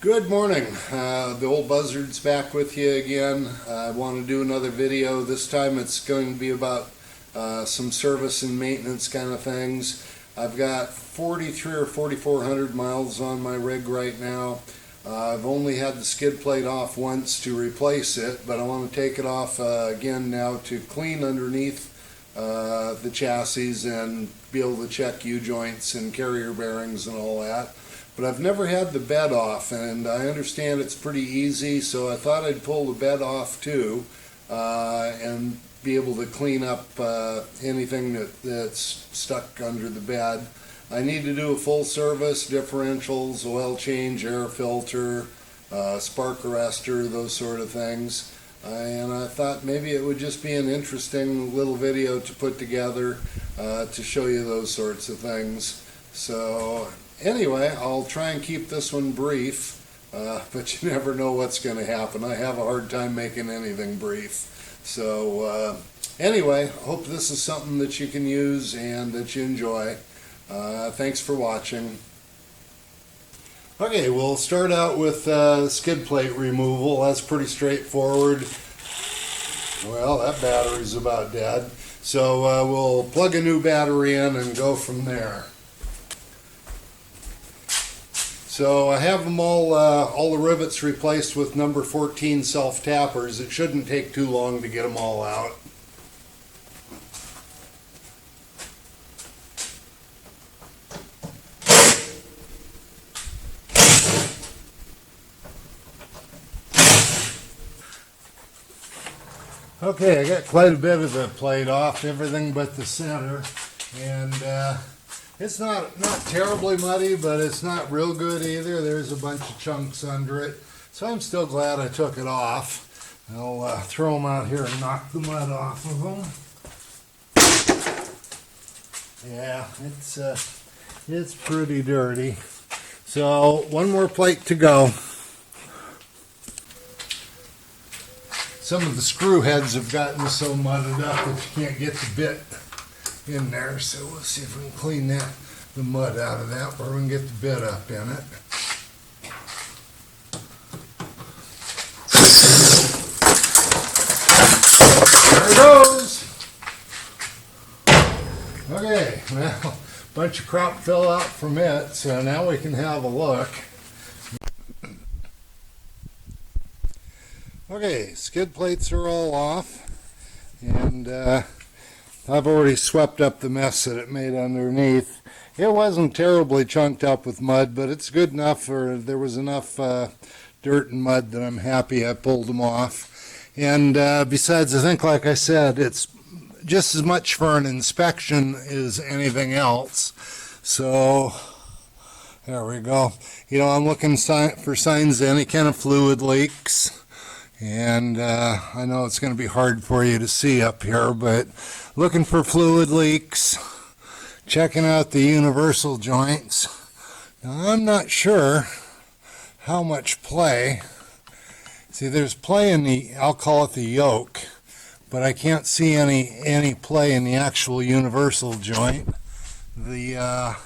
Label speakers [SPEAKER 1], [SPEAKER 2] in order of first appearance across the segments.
[SPEAKER 1] Good morning. The old Buzzard's back with you again. I want to do another video. This time it's going to be about some service and maintenance kind of things. I've got 43 or 4,400 miles on my rig right now. I've only had the skid plate off once to replace it, but I want to take it off again now to clean underneath the chassis and be able to check U-joints and carrier bearings and all that. But I've never had the bed off, and I understand it's pretty easy, so I thought I'd pull the bed off too and be able to clean up anything that's stuck under the bed. I need to do a full service, differentials, oil change, air filter, spark arrestor, those sort of things. And I thought maybe it would just be an interesting little video to put together to show you those sorts of things. So anyway, I'll try and keep this one brief, but you never know what's going to happen. I have a hard time making anything brief. So anyway, I hope this is something that you can use and that you enjoy. Thanks for watching. Okay, we'll start out with skid plate removal. That's pretty straightforward. Well, that battery's about dead. So we'll plug a new battery in and go from there. So I have them all the rivets replaced with number 14 self-tappers. It shouldn't take too long to get them all out. Okay, I got quite a bit of the plate off, everything but the center, and it's not terribly muddy, but it's not real good either. There's a bunch of chunks under it, so I'm still glad I took it off. I'll throw them out here and knock the mud off of them. Yeah, it's pretty dirty. So one more plate to go. Some of the screw heads have gotten so mudded up that you can't get the bit in there, so we'll see if we can clean the mud out of that, or we can get the bit up in it. There it goes! Okay, well, a bunch of crop fell out from it, so now we can have a look. Okay, skid plates are all off, and I've already swept up the mess that it made underneath. It wasn't terribly chunked up with mud, but it's good enough, or there was enough dirt and mud that I'm happy I pulled them off. And besides, I think, like I said, it's just as much for an inspection as anything else. So there we go. You know, I'm looking for signs of any kind of fluid leaks. And I know it's going to be hard for you to see up here, but looking for fluid leaks, checking out the universal joints. Now, I'm not sure how much play. See, there's play in the, I'll call it the yoke, but I can't see any play in the actual universal joint. The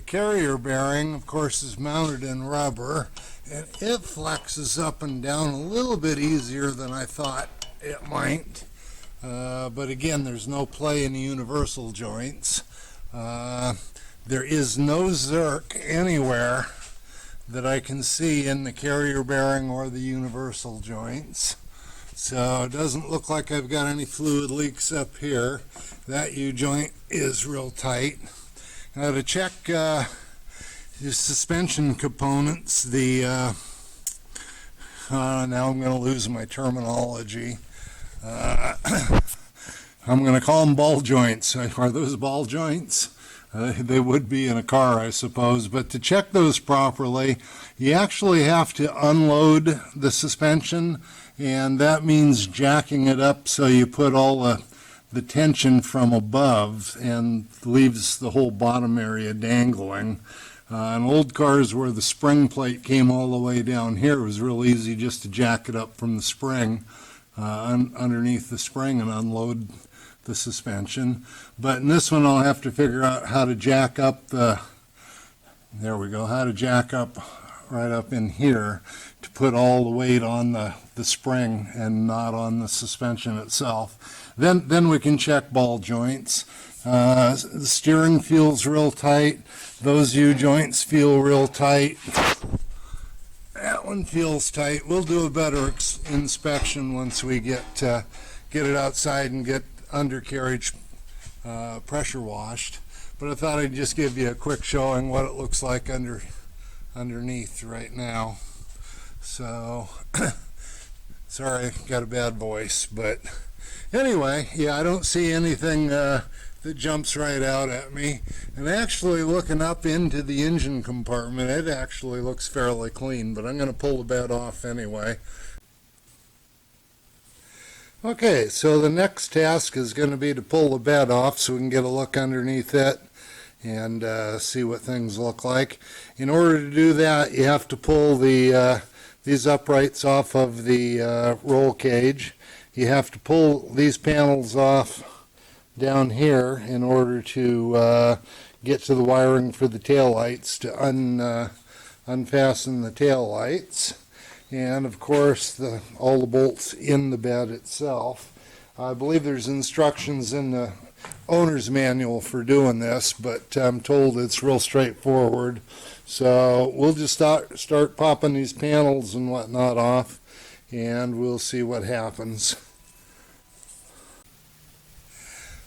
[SPEAKER 1] carrier bearing, of course, is mounted in rubber, and it flexes up and down a little bit easier than I thought it might. But again, there's no play in the universal joints. There is no zerk anywhere that I can see in the carrier bearing or the universal joints. So it doesn't look like I've got any fluid leaks up here. That U-joint is real tight. Now to check the suspension components, now I'm going to lose my terminology. I'm going to call them ball joints. Are those ball joints? They would be in a car, I suppose. But to check those properly, you actually have to unload the suspension, and that means jacking it up so you put all the tension from above and leaves the whole bottom area dangling. On old cars where the spring plate came all the way down here, it was real easy just to jack it up from the spring underneath the spring and unload the suspension. But in this one I'll have to figure out how to jack up the, there we go, how to jack up right up in here to put all the weight on the spring and not on the suspension itself. Then we can check ball joints. The steering feels real tight. Those U-joints feel real tight. That one feels tight. We'll do a better inspection once we get it outside and get undercarriage pressure washed. But I thought I'd just give you a quick showing what it looks like underneath right now. So, sorry, got a bad voice, but anyway, yeah, I don't see anything that jumps right out at me. And actually, looking up into the engine compartment, it actually looks fairly clean, but I'm going to pull the bed off anyway. Okay, so the next task is going to be to pull the bed off so we can get a look underneath it and see what things look like. In order to do that, you have to pull these uprights off of the roll cage. You have to pull these panels off down here in order to get to the wiring for the tail lights, to unfasten the tail lights. And of course all the bolts in the bed itself. I believe there's instructions in the owner's manual for doing this, but I'm told it's real straightforward. So we'll just start popping these panels and whatnot off, and we'll see what happens.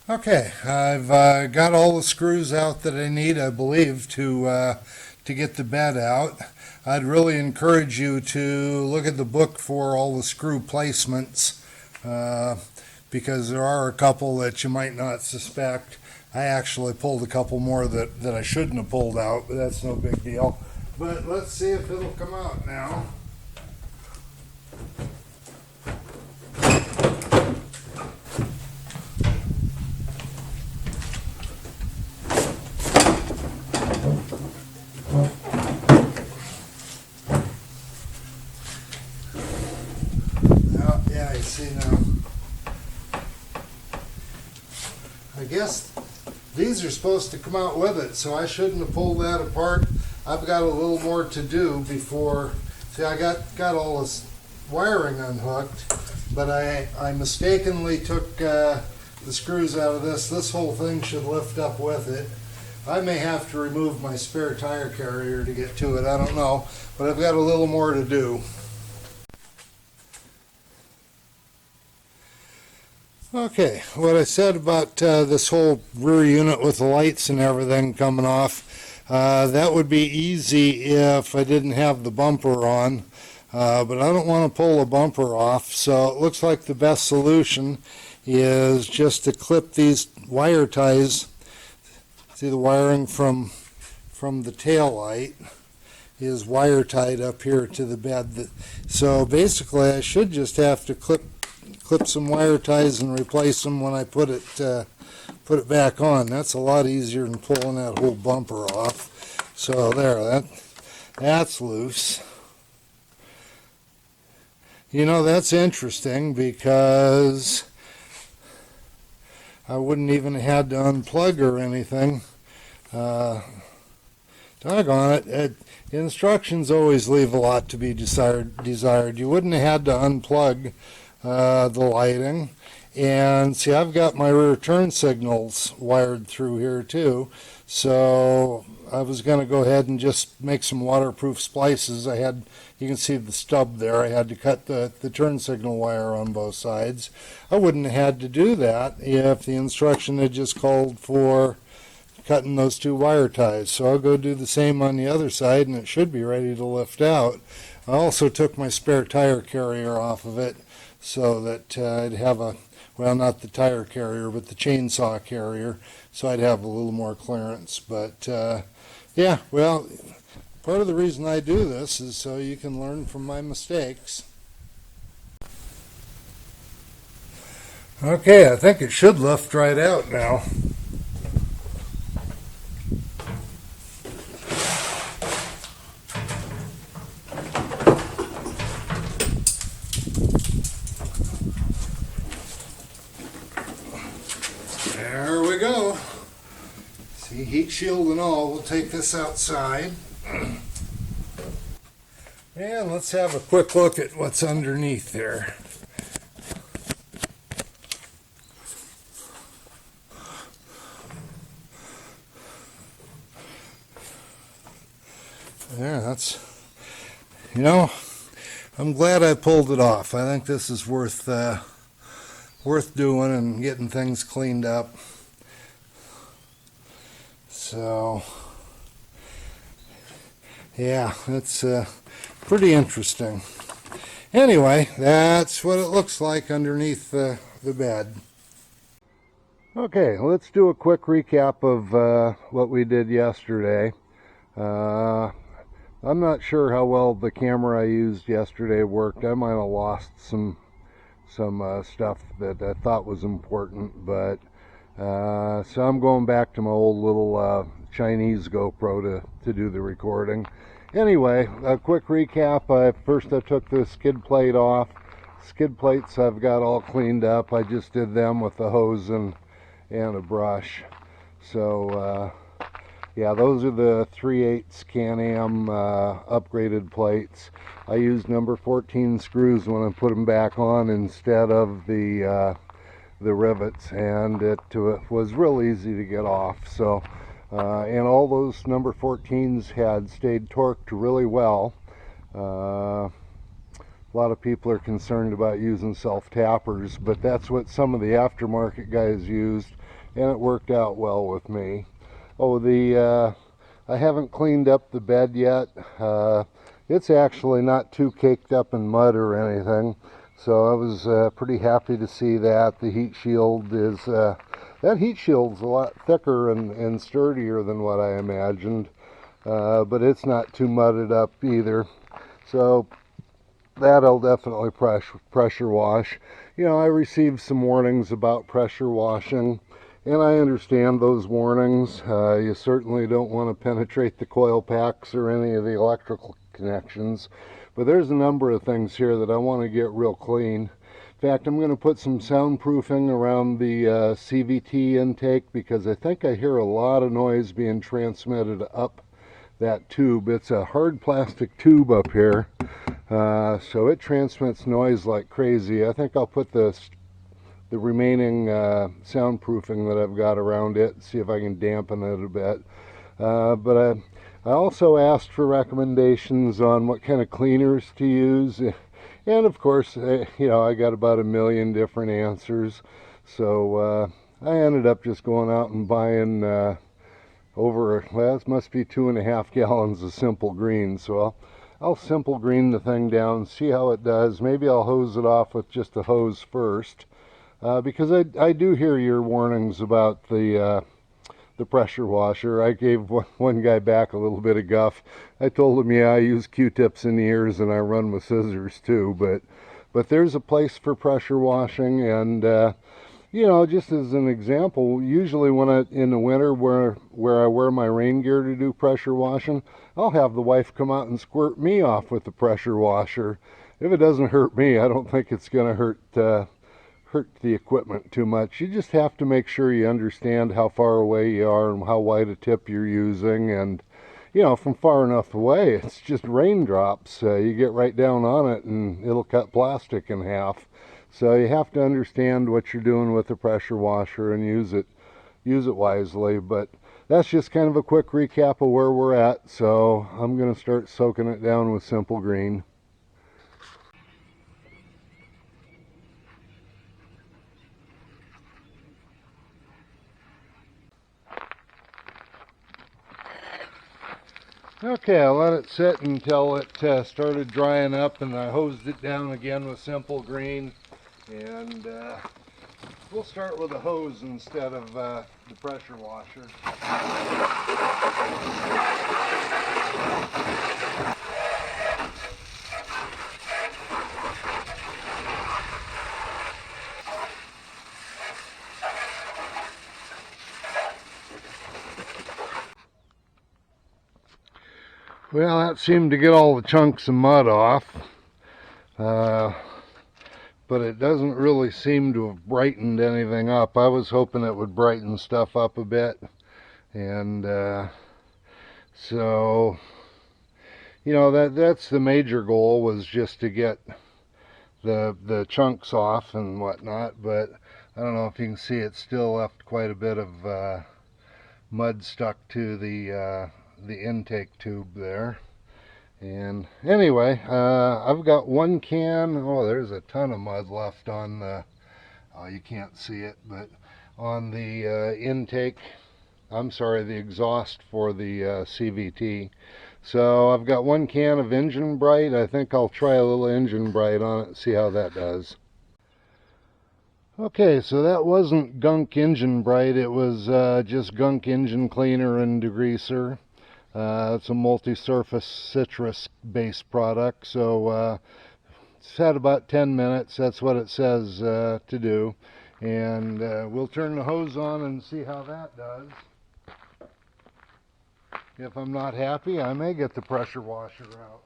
[SPEAKER 1] Okay, I've got all the screws out that I need, I believe, to get the bed out. I'd really encourage you to look at the book for all the screw placements, because there are a couple that you might not suspect. I actually pulled a couple more that I shouldn't have pulled out, but that's no big deal. But let's see if it'll come out now. Yeah, you see now. I guess these are supposed to come out with it, so I shouldn't have pulled that apart. I've got a little more to do before. See, I got all this wiring unhooked, but I mistakenly took the screws out of this. This whole thing should lift up with it. I may have to remove my spare tire carrier to get to it. I don't know, but I've got a little more to do. Okay, what I said about this whole rear unit with the lights and everything coming off, that would be easy if I didn't have the bumper on, but I don't want to pull the bumper off, so it looks like the best solution is just to clip these wire ties. See, the wiring from the tail light is wire tied up here to the bed. So basically I should just have to clip some wire ties and replace them when I put it back on. That's a lot easier than pulling that whole bumper off. So there, that's loose. You know, that's interesting because I wouldn't even have had to unplug or anything. Doggone it. The instructions always leave a lot to be desired. You wouldn't have had to unplug the lighting. And see, I've got my rear turn signals wired through here too. So I was going to go ahead and just make some waterproof splices. You can see the stub there. I had to cut the turn signal wire on both sides. I wouldn't have had to do that if the instruction had just called for cutting those two wire ties. So I'll go do the same on the other side and it should be ready to lift out. I also took my spare tire carrier off of it so that I'd have well, not the tire carrier, but the chainsaw carrier, so I'd have a little more clearance. But yeah, well, part of the reason I do this is so you can learn from my mistakes. Okay, I think it should lift right out now. There we go. See, heat shield and all. We'll take this outside. And let's have a quick look at what's underneath there. There, that's, you know, I'm glad I pulled it off. I think this is worth doing and getting things cleaned up. So, yeah, it's pretty interesting. Anyway, that's what it looks like underneath the bed. Okay, let's do a quick recap of what we did yesterday. I'm not sure how well the camera I used yesterday worked. I might have lost some stuff that I thought was important, but so I'm going back to my old little Chinese GoPro to do the recording. Anyway, a quick recap. First I took the skid plate off. Skid plates I've got all cleaned up. I just did them with the hose and a brush. So yeah, those are the 3/8 Can-Am upgraded plates. I used number 14 screws when I put them back on instead of the rivets, and it was real easy to get off. So, and all those number 14s had stayed torqued really well. A lot of people are concerned about using self-tappers, but that's what some of the aftermarket guys used, and it worked out well with me. Oh, I haven't cleaned up the bed yet. It's actually not too caked up in mud or anything, so I was pretty happy to see that. The heat shield is, that heat shield's a lot thicker and sturdier than what I imagined, but it's not too mudded up either. So that I'll definitely pressure wash. You know, I received some warnings about pressure washing, and I understand those warnings. You certainly don't want to penetrate the coil packs or any of the electrical connections, but there's a number of things here that I want to get real clean. In fact, I'm going to put some soundproofing around the CVT intake, because I think I hear a lot of noise being transmitted up that tube. It's a hard plastic tube up here, so it transmits noise like crazy. I think I'll put the remaining soundproofing that I've got around it, see if I can dampen it a bit. But I also asked for recommendations on what kind of cleaners to use, and of course, you know, I got about 1 million different answers. So I ended up just going out and buying well, it must be 2.5 gallons of Simple Green. So I'll Simple Green the thing down, see how it does. Maybe I'll hose it off with just a hose first. Because I do hear your warnings about the pressure washer. I gave one guy back a little bit of guff. I told him, yeah, I use Q-tips in the ears and I run with scissors too, but there's a place for pressure washing. And you know, just as an example, usually when in the winter where I wear my rain gear to do pressure washing, I'll have the wife come out and squirt me off with the pressure washer. If it doesn't hurt me, I don't think it's going to hurt the equipment too much. You just have to make sure you understand how far away you are and how wide a tip you're using. And you know, from far enough away, it's just raindrops. You get right down on it and it'll cut plastic in half. So you have to understand what you're doing with the pressure washer and use it wisely. But that's just kind of a quick recap of where we're at. So I'm going to start soaking it down with Simple Green. Okay, I let it sit until it started drying up, and I hosed it down again with Simple Green. And we'll start with a hose instead of the pressure washer. Well, that seemed to get all the chunks of mud off. but it doesn't really seem to have brightened anything up. I was hoping it would brighten stuff up a bit, and so, you know, that's the major goal, was just to get the chunks off and whatnot. But I don't know if you can see, it still left quite a bit of mud stuck to the intake tube there. And anyway, I've got one can. Oh, there's a ton of mud left on the, oh, you can't see it, but on the intake, I'm sorry, the exhaust for the CVT. So I've got one can of Engine Bright. I think I'll try a little Engine Bright on it and see how that does. Okay, so that wasn't gunk Engine Bright, it was just gunk engine cleaner and degreaser. It's a multi-surface citrus-based product, so it's had about 10 minutes. That's what it says to do. And we'll turn the hose on and see how that does. If I'm not happy, I may get the pressure washer out.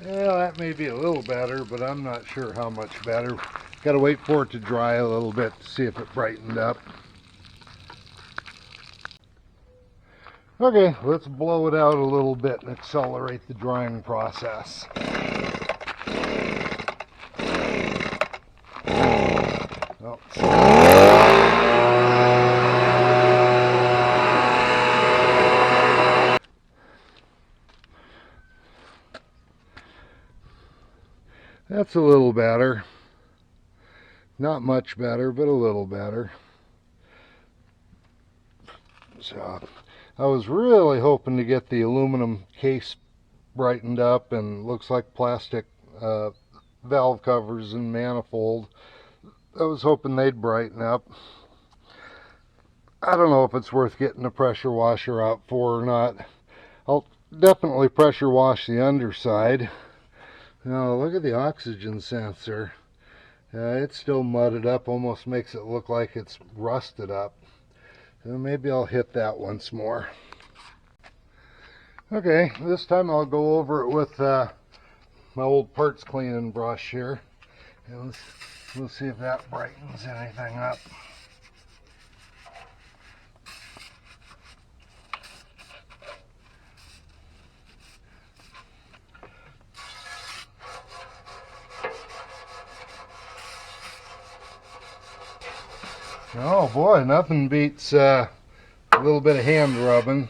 [SPEAKER 1] Well, that may be a little better, but I'm not sure how much better. Got to wait for it to dry a little bit to see if it brightened up. Okay, let's blow it out a little bit and accelerate the drying process. Oh. That's a little better. Not much better, but a little better. So I was really hoping to get the aluminum case brightened up, and looks like plastic valve covers and manifold. I was hoping they'd brighten up. I don't know if it's worth getting a pressure washer out for or not. I'll definitely pressure wash the underside. Now look at the oxygen sensor. It's still mudded up, almost makes it look like it's rusted up. So maybe I'll hit that once more. Okay, this time I'll go over it with my old parts cleaning brush here, and we'll see if that brightens anything up. Oh boy, nothing beats a little bit of hand rubbing.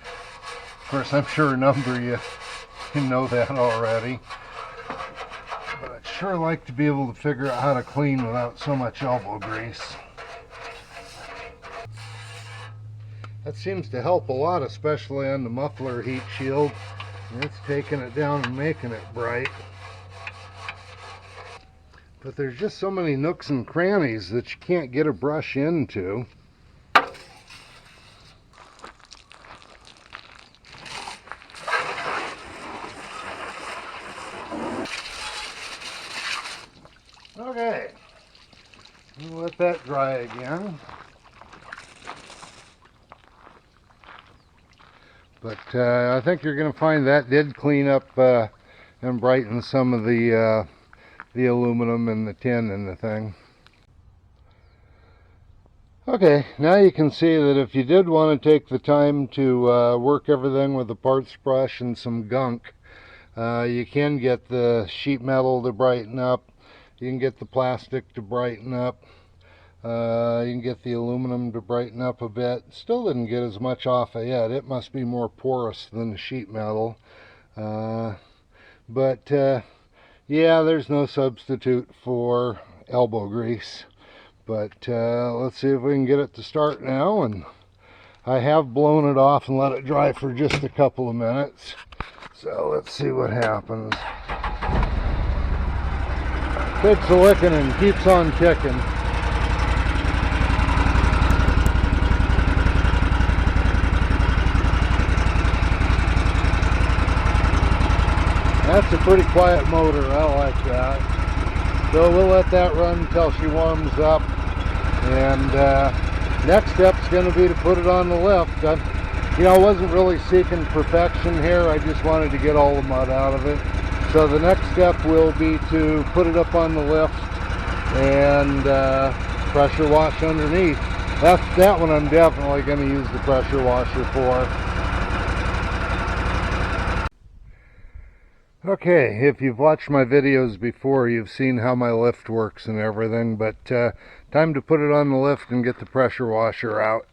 [SPEAKER 1] Of course, I'm sure a number of you know that already. But I'd sure like to be able to figure out how to clean without so much elbow grease. That seems to help a lot, especially on the muffler heat shield. It's taking it down and making it bright. But there's just so many nooks and crannies that you can't get a brush into. Okay, we'll let that dry again. But I think you're going to find that did clean up and brighten some of the aluminum and the tin and the thing. Okay, now you can see that if you did want to take the time to work everything with a parts brush and some gunk, you can get the sheet metal to brighten up, you can get the plastic to brighten up, you can get the aluminum to brighten up a bit. Still didn't get as much off it yet. It must be more porous than the sheet metal. But yeah, there's no substitute for elbow grease. But let's see if we can get it to start now. And I have blown it off and let it dry for just a couple of minutes. So let's see what happens. Takes a licking and keeps on ticking. That's a pretty quiet motor. I like that. So we'll let that run until she warms up. And next step's going to be to put it on the lift. I wasn't really seeking perfection here. I just wanted to get all the mud out of it. So the next step will be to put it up on the lift and pressure wash underneath. That one I'm definitely going to use the pressure washer for. Okay, if you've watched my videos before, you've seen how my lift works and everything, but time to put it on the lift and get the pressure washer out.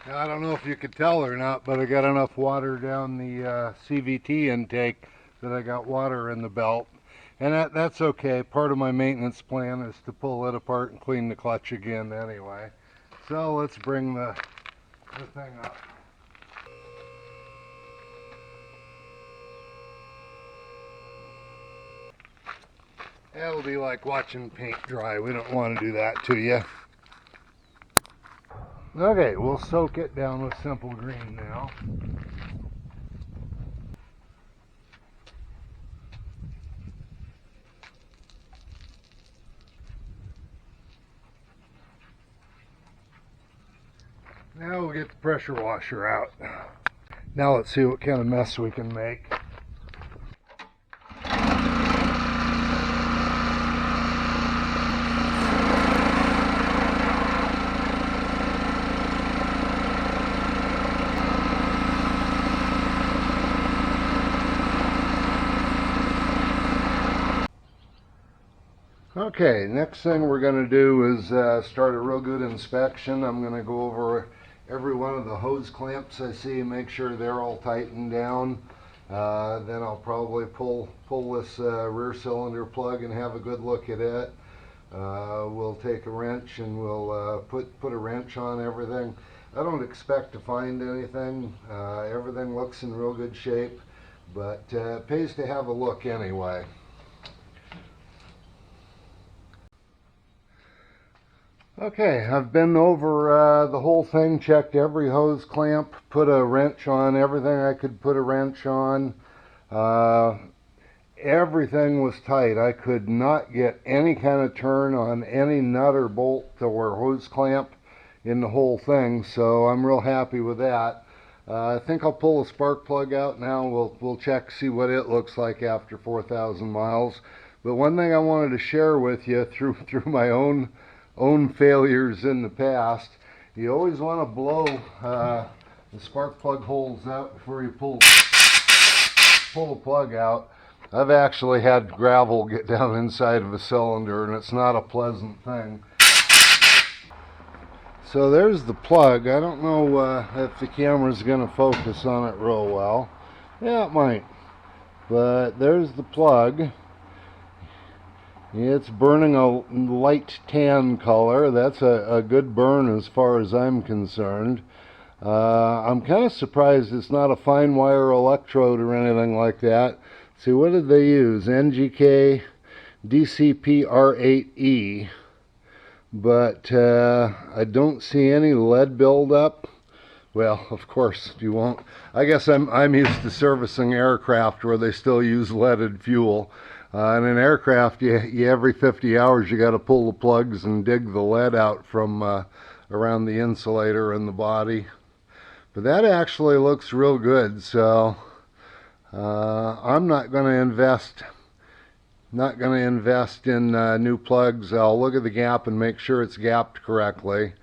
[SPEAKER 1] Now, I don't know if you could tell or not, but I got enough water down the CVT intake that I got water in the belt. And that's okay. Part of my maintenance plan is to pull it apart and clean the clutch again anyway. So let's bring the thing up. That'll be like watching paint dry. We don't want to do that to you. Okay, we'll soak it down with simple green now. Now we'll get the pressure washer out. Now let's see what kind of mess we can make. Okay, next thing we're going to do is start a real good inspection. I'm going to go over every one of the hose clamps I see, make sure they're all tightened down. Then I'll probably pull this rear cylinder plug and have a good look at it. We'll take a wrench and we'll put a wrench on everything. I don't expect to find anything. Everything looks in real good shape, but it pays to have a look anyway. Okay, I've been over the whole thing, checked every hose clamp, put a wrench on everything I could put a wrench on. Everything was tight. I could not get any kind of turn on any nut or bolt or hose clamp in the whole thing, so I'm real happy with that. I think I'll pull the spark plug out now. We'll check, see what it looks like after 4,000 miles. But one thing I wanted to share with you through my own failures in the past, you always want to blow the spark plug holes out before you pull the plug out. I've actually had gravel get down inside of a cylinder, and it's not a pleasant thing. So there's the plug. I don't know if the camera's going to focus on it real well. Yeah, it might. But there's the plug. It's burning a light tan color. That's a good burn as far as I'm concerned. I'm kind of surprised it's not a fine wire electrode or anything like that. See, what did they use? NGK DCP-R8E. But I don't see any lead buildup. Well, of course you won't. I guess I'm used to servicing aircraft where they still use leaded fuel. In an aircraft, you every 50 hours you got to pull the plugs and dig the lead out from around the insulator and the body. But that actually looks real good, so I'm not going to invest in new plugs. I'll look at the gap and make sure it's gapped correctly.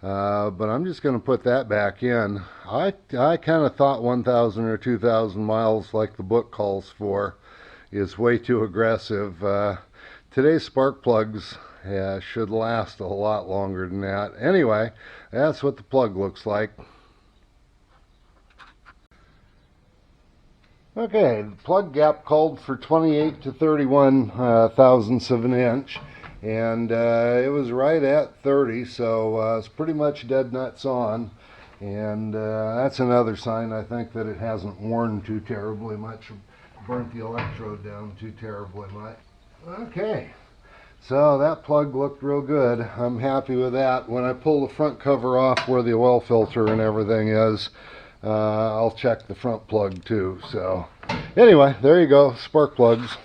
[SPEAKER 1] But I'm just going to put that back in. I kind of thought 1,000 or 2,000 miles, like the book calls for, is way too aggressive. Today's spark plugs should last a lot longer than that. Anyway, that's what the plug looks like. Okay, the plug gap called for 28 to 31 thousandths of an inch, and it was right at 30, so it's pretty much dead nuts on. And that's another sign, I think, that it hasn't worn too terribly much burnt the electrode down too terribly much. Okay, so that plug looked real good. I'm happy with that. When I pull the front cover off where the oil filter and everything is, I'll check the front plug too. So anyway, there you go, spark plugs.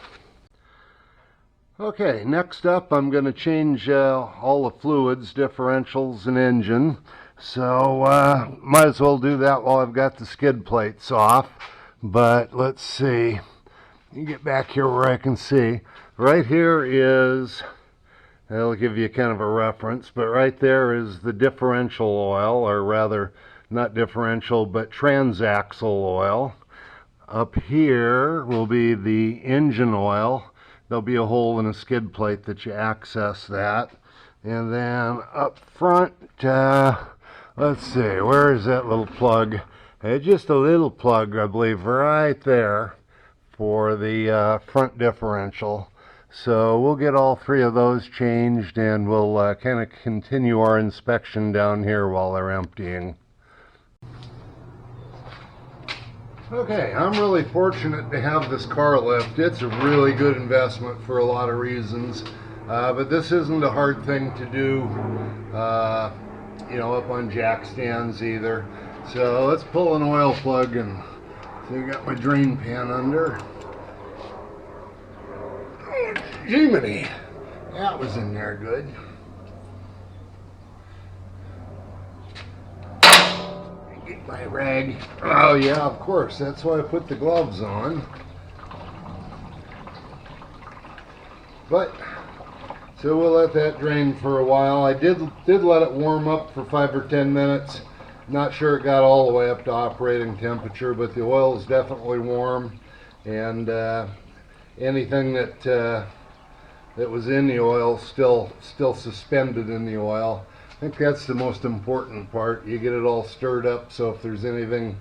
[SPEAKER 1] Okay, next up I'm going to change all the fluids, differentials and engine. So might as well do that while I've got the skid plates off. But let's see, let me get back here where I can see. Right here is, that'll give you kind of a reference, but right there is the differential oil, or rather not differential but transaxle oil. Up here will be the engine oil. There'll be a hole in a skid plate that you access that. And then up front, let's see, where is that little plug? Just a little plug, I believe, right there for the front differential. So we'll get all three of those changed, and we'll kind of continue our inspection down here while they're emptying. Okay, I'm really fortunate to have this car lift. It's a really good investment for a lot of reasons, but this isn't a hard thing to do, you know, up on jack stands either. So let's pull an oil plug, and so I got my drain pan under. Oh, Jiminy, that was in there good. Get my rag. Oh yeah, of course, that's why I put the gloves on. But so we'll let that drain for a while. I did let it warm up for 5 or 10 minutes. Not sure it got all the way up to operating temperature, but the oil is definitely warm, and anything that was in the oil still suspended in the oil. I think that's the most important part. You get it all stirred up, so if there's anything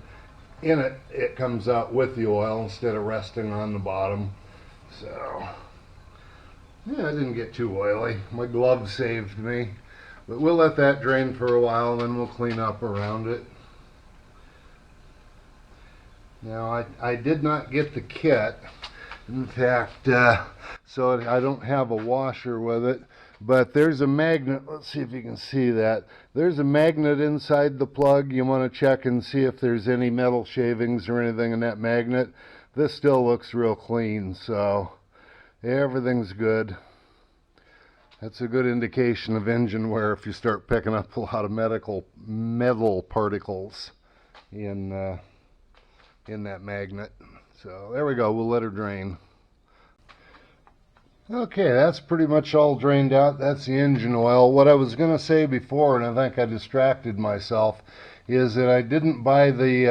[SPEAKER 1] in it, it comes out with the oil instead of resting on the bottom. So yeah, I didn't get too oily. My glove saved me. But we'll let that drain for a while, then we'll clean up around it. Now, I did not get the kit. In fact, so I don't have a washer with it. But there's a magnet. Let's see if you can see that. There's a magnet inside the plug. You want to check and see if there's any metal shavings or anything in that magnet. This still looks real clean, so everything's good. That's a good indication of engine wear if you start picking up a lot of metal particles in that magnet. So there we go. We'll let her drain. Okay, that's pretty much all drained out. That's the engine oil. What I was going to say before, and I think I distracted myself, is that I didn't buy the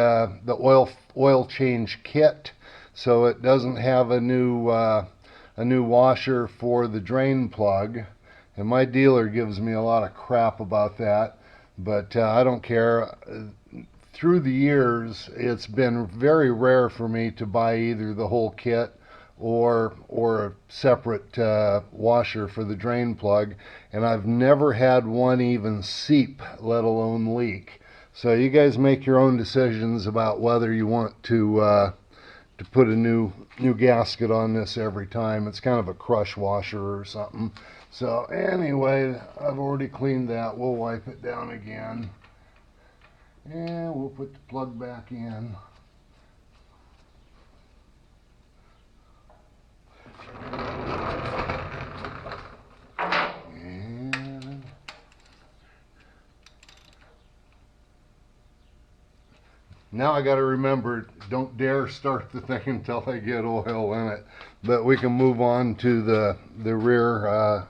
[SPEAKER 1] oil change kit, so it doesn't have a new washer for the drain plug. And my dealer gives me a lot of crap about that, but I don't care. Through the years, it's been very rare for me to buy either the whole kit or a separate washer for the drain plug, and I've never had one even seep, let alone leak. So you guys make your own decisions about whether you want to put a new gasket on this every time. It's kind of a crush washer or something. So anyway, I've already cleaned that. We'll wipe it down again, and we'll put the plug back in. And now I got to remember, don't dare start the thing until I get oil in it. But we can move on to the rear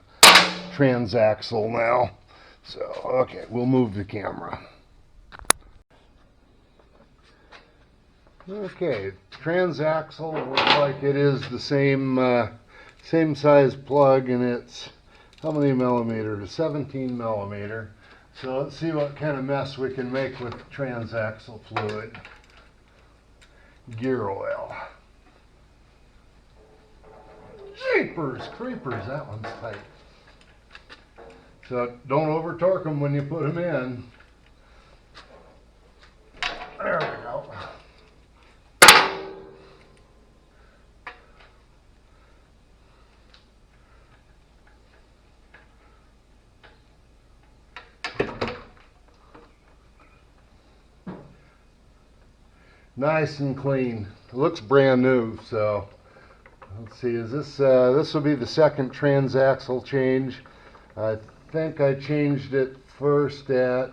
[SPEAKER 1] transaxle now. So, okay, we'll move the camera. Okay, transaxle looks like it is the same size plug, and it's how many millimeters? 17 millimeter. So let's see what kind of mess we can make with transaxle fluid. Gear oil. Jeepers creepers, that one's tight. So don't over torque them when you put them in. There we go. nice and clean. It looks brand new. So let's see, is this this will be the second transaxle change. I think I changed it first at,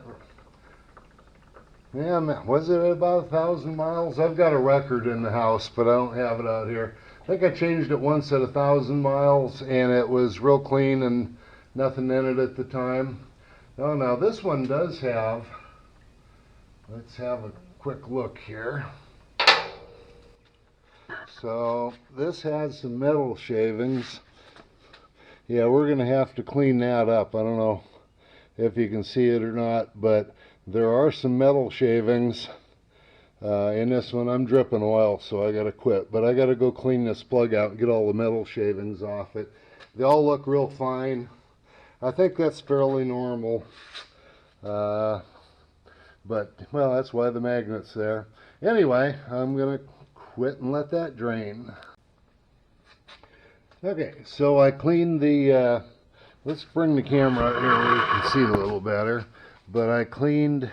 [SPEAKER 1] yeah, was it about 1,000 miles? I've got a record in the house, but I don't have it out here. I think I changed it once at 1,000 miles, and it was real clean and nothing in it at the time. Oh, now this one does have, let's have a quick look here. So this has some metal shavings. Yeah, we're going to have to clean that up. I don't know if you can see it or not, but there are some metal shavings in this one. I'm dripping oil, so I got to quit. But I got to go clean this plug out and get all the metal shavings off it. They all look real fine. I think that's fairly normal. But, well, that's why the magnet's there. Anyway, I'm going to quit and let that drain. Okay, so I cleaned the, let's bring the camera out here where you can see a little better. But I cleaned,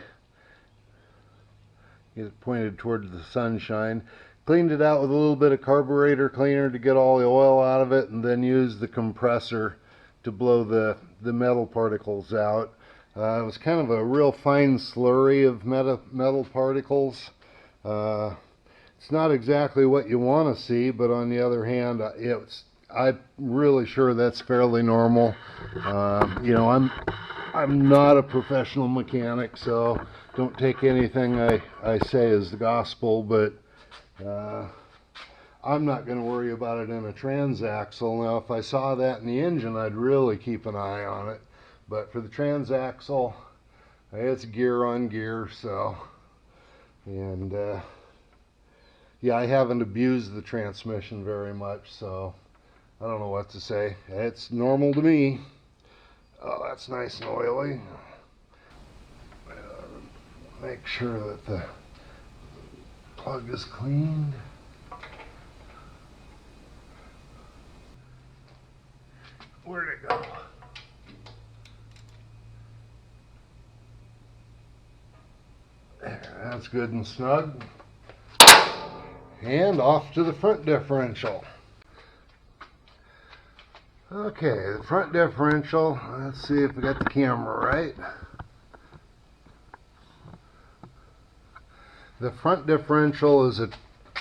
[SPEAKER 1] it pointed towards the sunshine, cleaned it out with a little bit of carburetor cleaner to get all the oil out of it, and then used the compressor to blow the metal particles out. It was kind of a real fine slurry of metal particles. It's not exactly what you want to see, but on the other hand, I'm really sure that's fairly normal. You know, I'm not a professional mechanic, so don't take anything I say as the gospel, but I'm not going to worry about it in a transaxle. Now, if I saw that in the engine, I'd really keep an eye on it. But for the transaxle, it's gear on gear, so, and yeah, I haven't abused the transmission very much, so I don't know what to say. It's normal to me. Oh, that's nice and oily. Make sure that the plug is cleaned. Where'd it go? There, that's good and snug. And off to the front differential. Okay, the front differential, let's see if we got the camera right. The front differential is a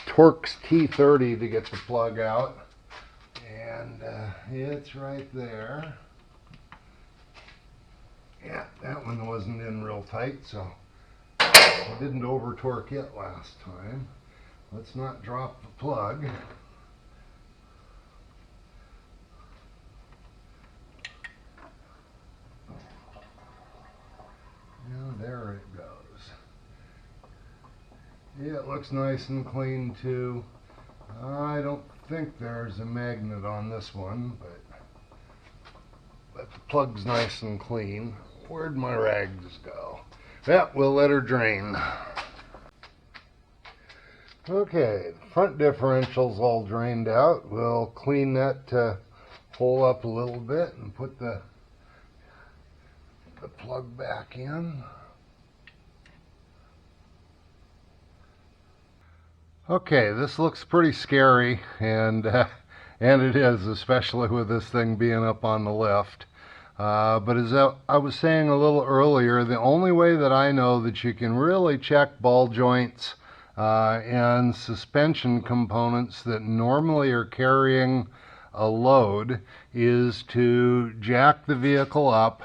[SPEAKER 1] Torx T30 to get the plug out. And it's right there. Yeah, that one wasn't in real tight, so I didn't over torque it last time. Let's not drop the plug. And there it goes. Yeah, it looks nice and clean too. I don't think there's a magnet on this one, but the plug's nice and clean. Where'd my rags go? Yeah, we'll let her drain. Okay, the front differential's all drained out. We'll clean that hole up a little bit and put the plug back in. Okay, this looks pretty scary, and it is, especially with this thing being up on the lift. But as I was saying a little earlier, the only way that I know that you can really check ball joints and suspension components that normally are carrying a load is to jack the vehicle up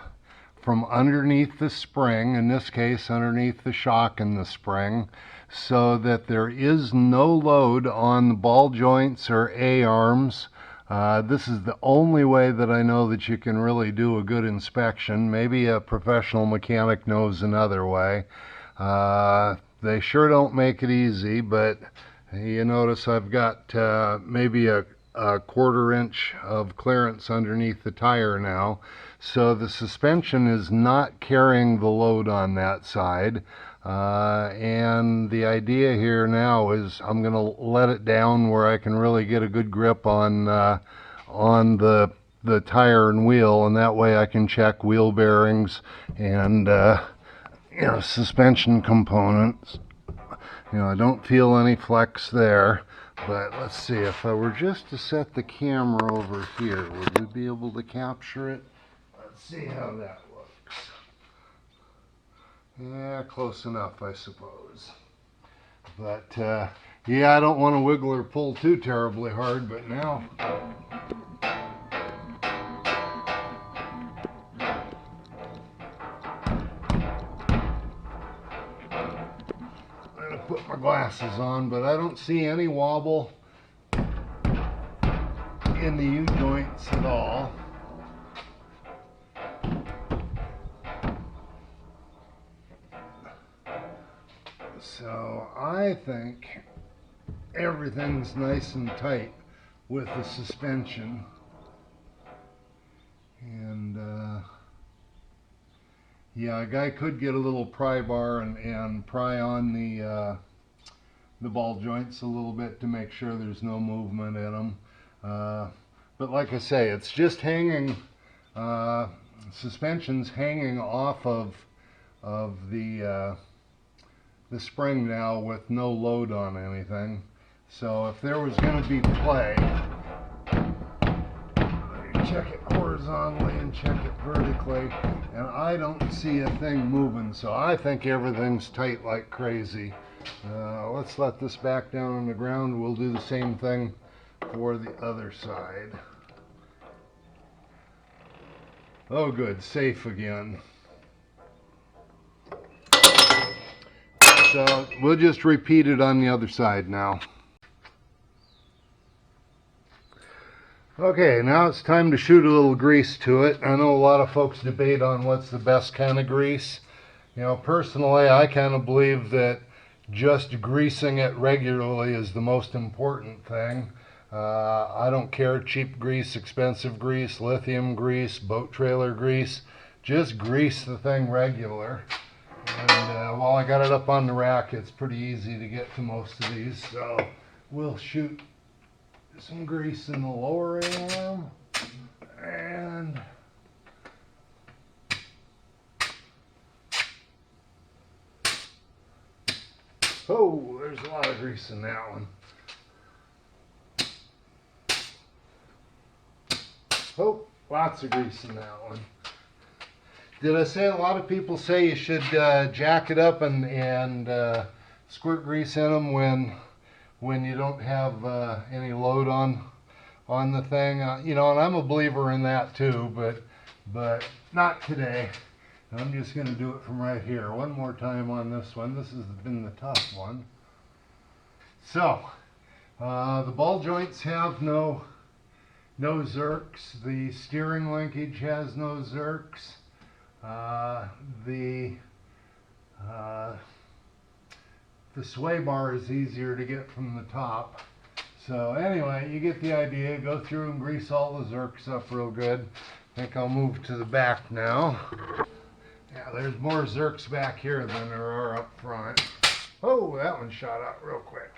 [SPEAKER 1] from underneath the spring, in this case underneath the shock in the spring, so that there is no load on the ball joints or A-arms. This is the only way that I know that you can really do a good inspection. Maybe a professional mechanic knows another way. They sure don't make it easy, but you notice I've got maybe a 1/4 inch of clearance underneath the tire now. So the suspension is not carrying the load on that side. And the idea here now is I'm going to let it down where I can really get a good grip on the tire and wheel, and that way I can check wheel bearings and you know, suspension components. You know, I don't feel any flex there. But let's see, if I were just to set the camera over here, would we be able to capture it? Let's see how that looks. Yeah, close enough, I suppose. But, yeah, I don't want to wiggle or pull too terribly hard, but now... I'm going to put my glasses on, but I don't see any wobble in the U-joints at all. So I think everything's nice and tight with the suspension. And yeah, a guy could get a little pry bar and pry on the ball joints a little bit to make sure there's no movement in them. But like I say, it's just hanging, suspension's hanging off of the spring now with no load on anything. So if there was going to be play, check it horizontally and check it vertically, and I don't see a thing moving, so I think everything's tight like crazy. Let's let this back down on the ground. We'll do the same thing for the other side. Oh good, safe again. So we'll just repeat it on the other side now. Okay, now it's time to shoot a little grease to it. I know a lot of folks debate on what's the best kind of grease. You know, personally, I kind of believe that just greasing it regularly is the most important thing. I don't care, cheap grease, expensive grease, lithium grease, boat trailer grease. Just grease the thing regular. And while I got it up on the rack, it's pretty easy to get to most of these. So we'll shoot some grease in the lower arm, and oh, there's a lot of grease in that one. Oh, lots of grease in that one. Did I say a lot of people say you should jack it up and squirt grease in them when you don't have any load on the thing? You know, and I'm a believer in that too, but not today. I'm just going to do it from right here. One more time on this one. This has been the tough one. So, the ball joints have no zerks. The steering linkage has no zerks. The sway bar is easier to get from the top. So anyway, you get the idea. Go through and grease all the zerks up real good. I think I'll move to the back now. Yeah, there's more zerks back here than there are up front. Oh, that one shot out real quick.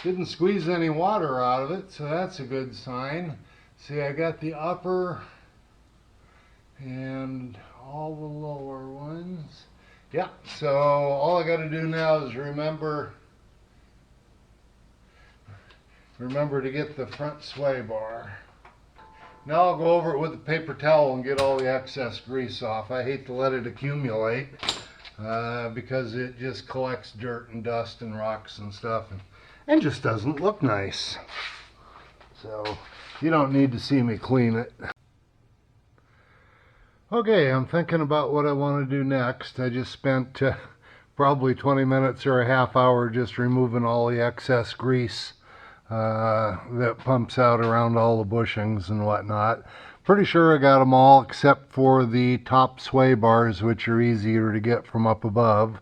[SPEAKER 1] Didn't squeeze any water out of it, so that's a good sign. See, I got the upper and all the lower ones. Yeah, so all I got to do now is remember to get the front sway bar. Now I'll go over it with a paper towel and get all the excess grease off. I hate to let it accumulate because it just collects dirt and dust and rocks and stuff and just doesn't look nice. So you don't need to see me clean it. Okay, I'm thinking about what I want to do next. I just spent probably 20 minutes or a half hour just removing all the excess grease that pumps out around all the bushings and whatnot. Pretty sure I got them all except for the top sway bars, which are easier to get from up above.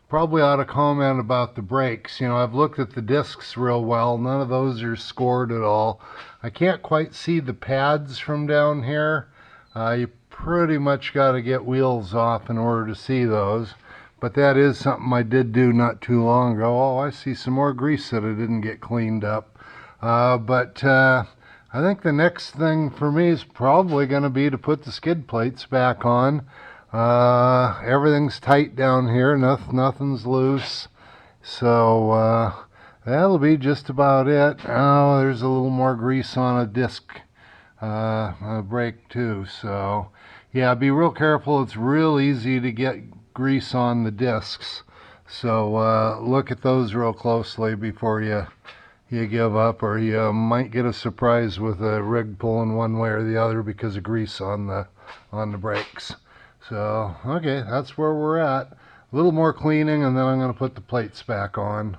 [SPEAKER 1] Probably ought to comment about the brakes. You know, I've looked at the discs real well. None of those are scored at all. I can't quite see the pads from down here. You pretty much got to get wheels off in order to see those. But that is something I did do not too long ago. Oh, I see some more grease that I didn't get cleaned up. I think the next thing for me is probably going to be to put the skid plates back on. Everything's tight down here. Nothing's loose. So that'll be just about it. Oh, there's a little more grease on a disc brake too. So yeah, be real careful. It's real easy to get grease on the discs. So look at those real closely before you give up, or you might get a surprise with a rig pulling one way or the other because of grease on the brakes. So okay, that's where we're at. A little more cleaning and then I'm going to put the plates back on.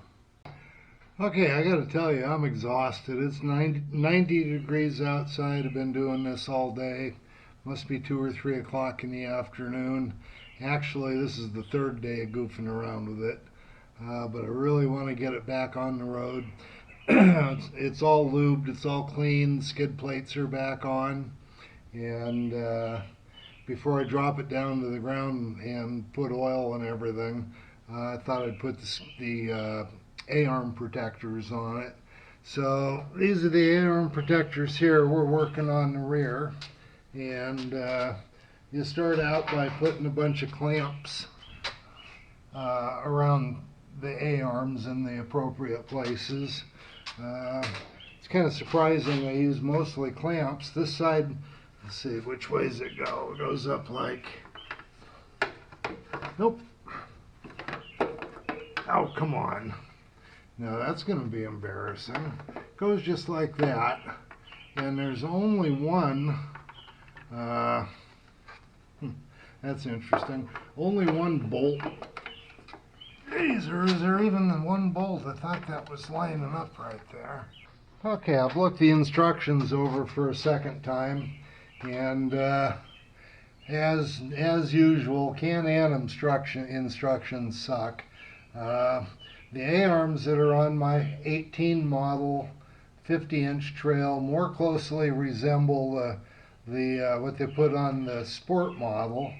[SPEAKER 1] Okay, I gotta tell you, I'm exhausted. It's 90 degrees outside. I've been doing this all day. Must be 2 or 3 o'clock in the afternoon. Actually, this is the third day of goofing around with it. But I really want to get it back on the road. It's all lubed, it's all clean, skid plates are back on. And before I drop it down to the ground and put oil and everything, I thought I'd put the A-arm protectors on it. So these are the A-arm protectors here. We're working on the rear, and you start out by putting a bunch of clamps around the A-arms in the appropriate places. It's kind of surprising. I use mostly clamps. This side, let's see, which way does it go? It goes up like, nope. Oh, come on. Now that's going to be embarrassing. It goes just like that, and there's only one, that's interesting, only one bolt. Is there even one bolt? I thought that was lining up right there. Okay, I've looked the instructions over for a second time, and as usual, Can-Am instructions suck. The A-arms that are on my 18 model 50-inch trail more closely resemble what they put on the sport model.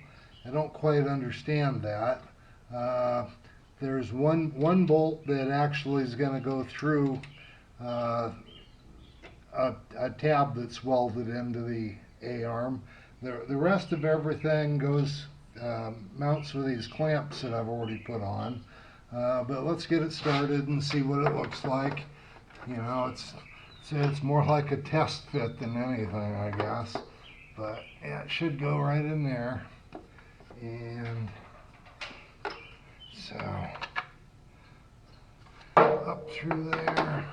[SPEAKER 1] I don't quite understand that. There's one bolt that actually is going to go through a tab that's welded into the A-arm. The rest of everything goes mounts with these clamps that I've already put on. But let's get it started and see what it looks like. You know, it's more like a test fit than anything, I guess. But yeah, it should go right in there. And so up through there.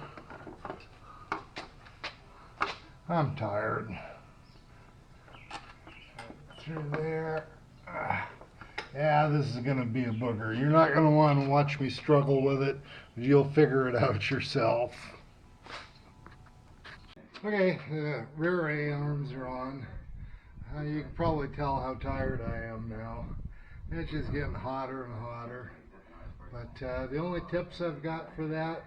[SPEAKER 1] I'm tired. Through there. Yeah, this is going to be a booger. You're not going to want to watch me struggle with it. You'll figure it out yourself. Okay, the rear A-arms are on. You can probably tell how tired I am now. It's just getting hotter and hotter. But the only tips I've got for that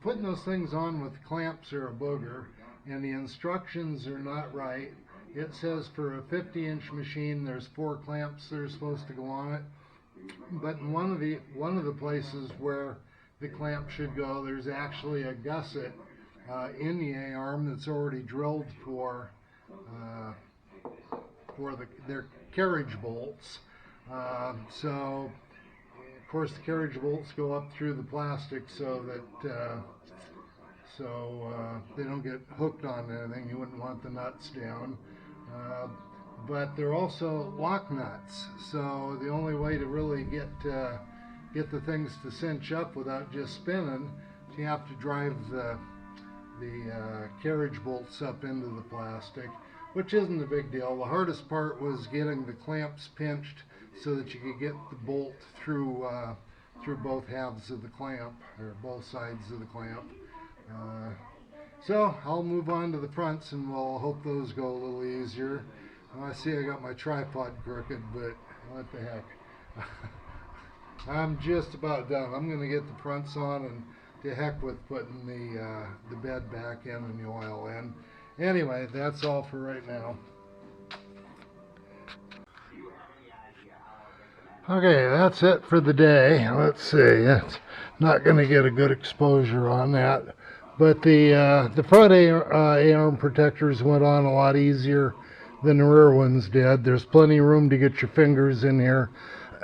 [SPEAKER 1] putting those things on with clamps are a booger, and the instructions are not right. It says for a 50-inch machine there's 4 clamps that are supposed to go on it, but in one of the places where the clamp should go, there's actually a gusset in the A-arm that's already drilled for their carriage bolts. So of course the carriage bolts go up through the plastic so that they don't get hooked on anything. You wouldn't want the nuts down. But they're also lock nuts, so the only way to really get the things to cinch up without just spinning is you have to drive the carriage bolts up into the plastic, which isn't a big deal. The hardest part was getting the clamps pinched so that you could get the bolt through both halves of the clamp, or both sides of the clamp. So I'll move on to the fronts and we'll hope those go a little easier. I see I got my tripod crooked, but what the heck. I'm just about done. I'm going to get the fronts on, and to heck with putting the bed back in and the oil in. Anyway, that's all for right now. Okay, that's it for the day. Let's see. It's not going to get a good exposure on that. But the front A-arm protectors went on a lot easier than the rear ones did. There's plenty of room to get your fingers in here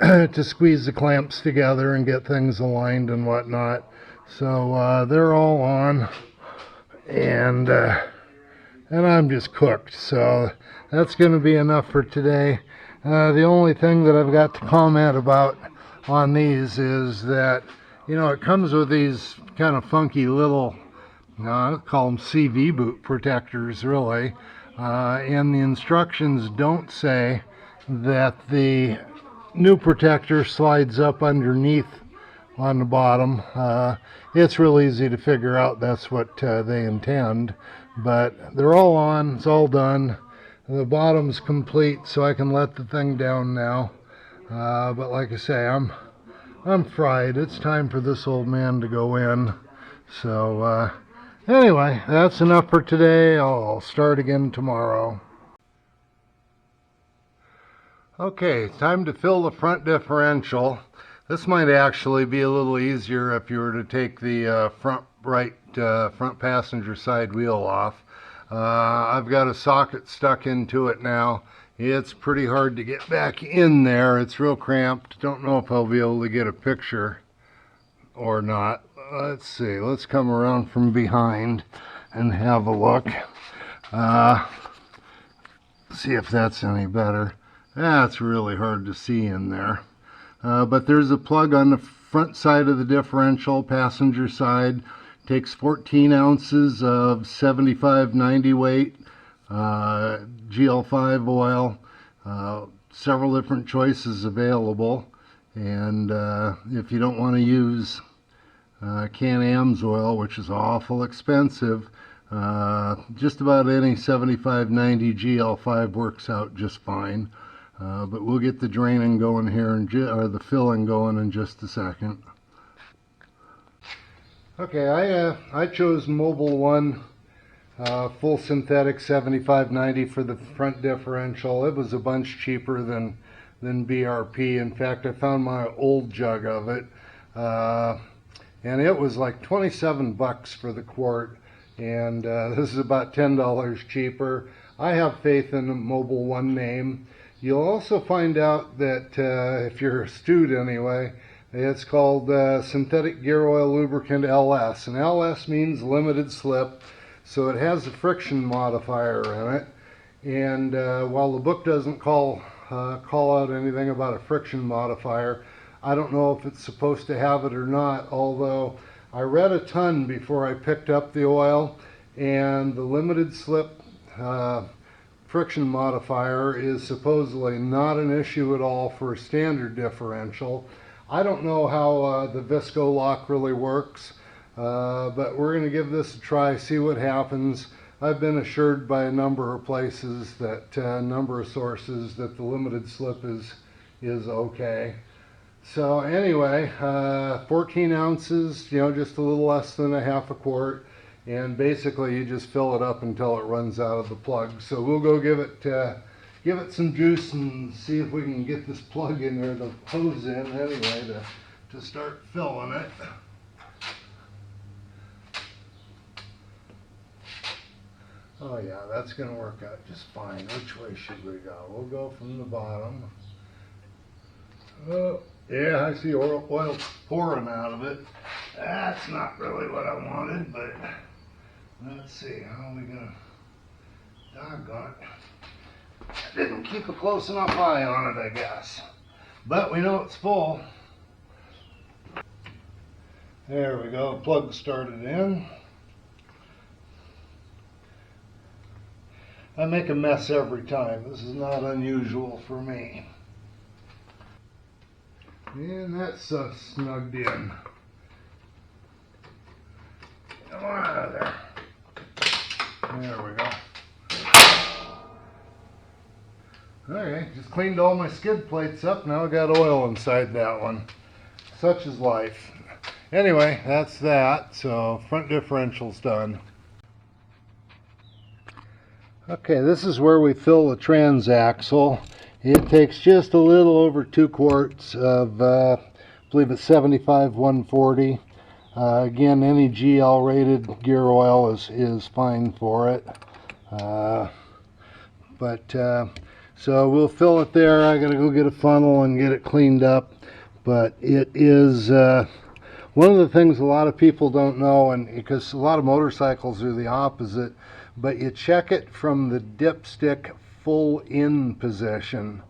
[SPEAKER 1] to squeeze the clamps together and get things aligned and whatnot. So they're all on, and I'm just cooked. So that's going to be enough for today. The only thing that I've got to comment about on these is that, you know, it comes with these kind of funky little, I call them CV boot protectors, really. And the instructions don't say that the new protector slides up underneath on the bottom. It's real easy to figure out that's what they intend, but they're all on, it's all done. The bottom's complete, so I can let the thing down now. But like I say, I'm fried. It's time for this old man to go in. So anyway, that's enough for today. I'll start again tomorrow. Okay, time to fill the front differential. This might actually be a little easier if you were to take the front passenger side wheel off. I've got a socket stuck into it now. It's pretty hard to get back in there. It's real cramped. Don't know if I'll be able to get a picture or not. Let's see. Let's come around from behind and have a look. See if that's any better. That's really hard to see in there. But there's a plug on the front side of the differential, passenger side. Takes 14 ounces of 75/90 weight GL5 oil. Several different choices available. And if you don't want to use Can-Am's oil, which is awful expensive, just about any 75/90 GL5 works out just fine. But we'll get the draining going here, or the filling going in just a second. Okay, I chose Mobil 1 full synthetic 75/90 for the front differential. It was a bunch cheaper than BRP. In fact, I found my old jug of it, and it was like 27 bucks for the quart, and this is about $10 cheaper. I have faith in the Mobil 1 name. You'll also find out that if you're astute anyway, it's called Synthetic Gear Oil Lubricant LS, and LS means limited slip, so it has a friction modifier in it. And while the book doesn't call out anything about a friction modifier, I don't know if it's supposed to have it or not, although I read a ton before I picked up the oil, and the limited slip friction modifier is supposedly not an issue at all for a standard differential. I don't know how the Visco lock really works, but we're going to give this a try, see what happens. I've been assured by a number of places, that number of sources, that the limited slip is okay. So anyway, 14 ounces, you know, just a little less than a half a quart, and basically you just fill it up until it runs out of the plug. So we'll go give it some juice and see if we can get this plug in there, the hose in anyway, to start filling it. Oh yeah, that's going to work out just fine. Which way should we go? We'll go from the bottom. Oh, yeah, I see oil pouring out of it. That's not really what I wanted, but let's see. How are we going to... Doggone it. I didn't keep a close enough eye on it, I guess. But we know it's full. There we go. Plug started in. I make a mess every time. This is not unusual for me. And that's snugged in. Come on out of there. There we go. Okay, just cleaned all my skid plates up. Now I got oil inside that one. Such is life. Anyway, that's that. So front differential's done. Okay, this is where we fill the transaxle. It takes just a little over 2 quarts of, I believe it's 75/140. Again, any GL rated gear oil is fine for it. But so we'll fill it there. I gotta go get a funnel and get it cleaned up. But it is one of the things a lot of people don't know, and because a lot of motorcycles are the opposite, but you check it from the dipstick full in position.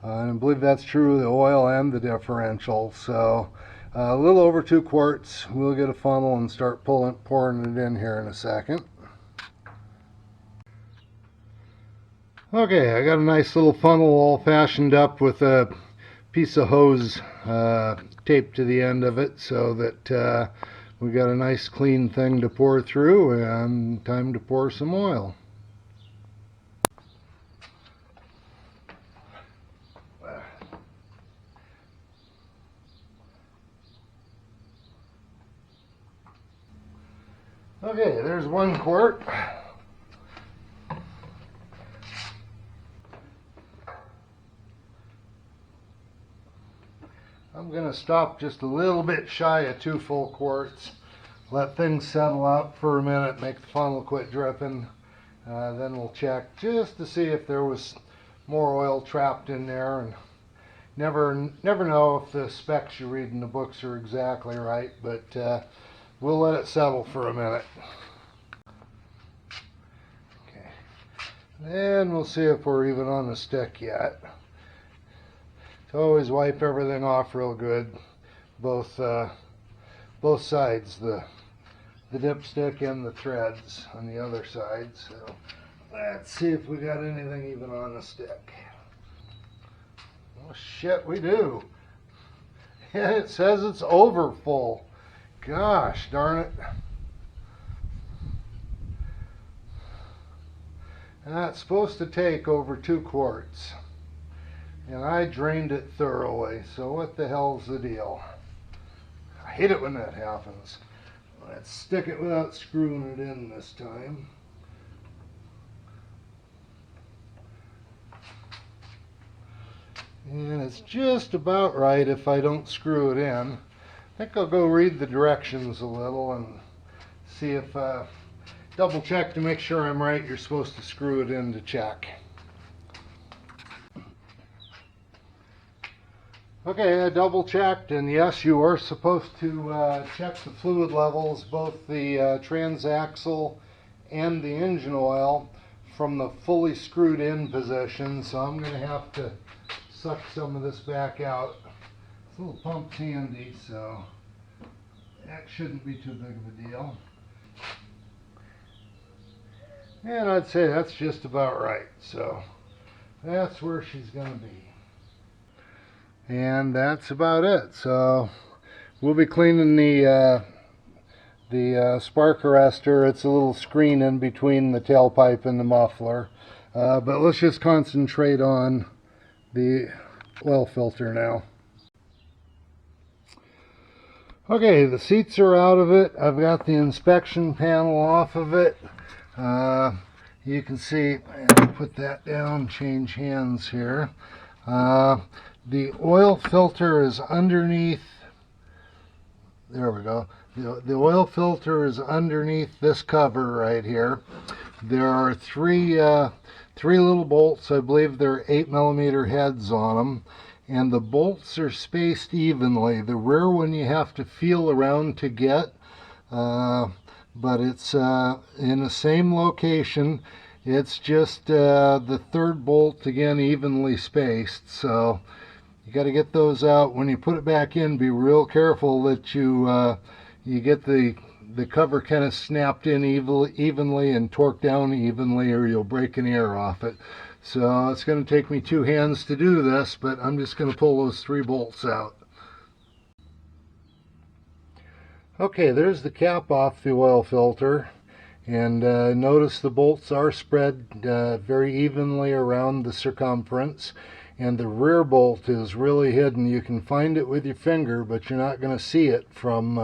[SPEAKER 1] And I believe that's true of the oil and the differential. So a little over 2 quarts. We'll get a funnel and start pouring it in here in a second. Okay, I got a nice little funnel all fashioned up with a piece of hose taped to the end of it, so that we got a nice clean thing to pour through, and time to pour some oil. Okay, there's 1 quart. I'm going to stop just a little bit shy of 2 full quarts. Let things settle out for a minute, make the funnel quit dripping. Then we'll check just to see if there was more oil trapped in there. And never know if the specs you read in the books are exactly right, but we'll let it settle for a minute. Okay. Then we'll see if we're even on the stick yet. So always wipe everything off real good, both sides, the dipstick and the threads on the other side. So let's see if we got anything even on the stick. Oh shit, we do. Yeah, it says it's over full. Gosh darn it. That's supposed to take over 2 quarts. And I drained it thoroughly, so what the hell's the deal? I hate it when that happens. Let's stick it without screwing it in this time. And it's just about right if I don't screw it in. I think I'll go read the directions a little and see if, double check to make sure I'm right. You're supposed to screw it in to check. Okay, I double checked, and yes, you are supposed to check the fluid levels, both the transaxle and the engine oil, from the fully screwed in position. So I'm going to have to suck some of this back out. This little pump's handy, so that shouldn't be too big of a deal. And I'd say that's just about right. So that's where she's going to be. And that's about it. So we'll be cleaning the spark arrestor. It's a little screen in between the tailpipe and the muffler. But let's just concentrate on the oil filter now. Okay, the seats are out of it. I've got the inspection panel off of it. You can see, I'll put that down, change hands here. The oil filter is underneath, there we go. The oil filter is underneath this cover right here. There are three little bolts. I believe they're 8mm heads on them. And the bolts are spaced evenly. The rear one you have to feel around to get, but it's in the same location. It's just the 3rd bolt, again, evenly spaced. So you got to get those out. When you put it back in, be real careful that you get the cover kind of snapped in evenly and torqued down evenly, or you'll break an ear off it. So it's going to take me 2 hands to do this, but I'm just going to pull those 3 bolts out. Okay, there's the cap off the oil filter, and notice the bolts are spread very evenly around the circumference. And the rear bolt is really hidden. You can find it with your finger, but you're not going to see it from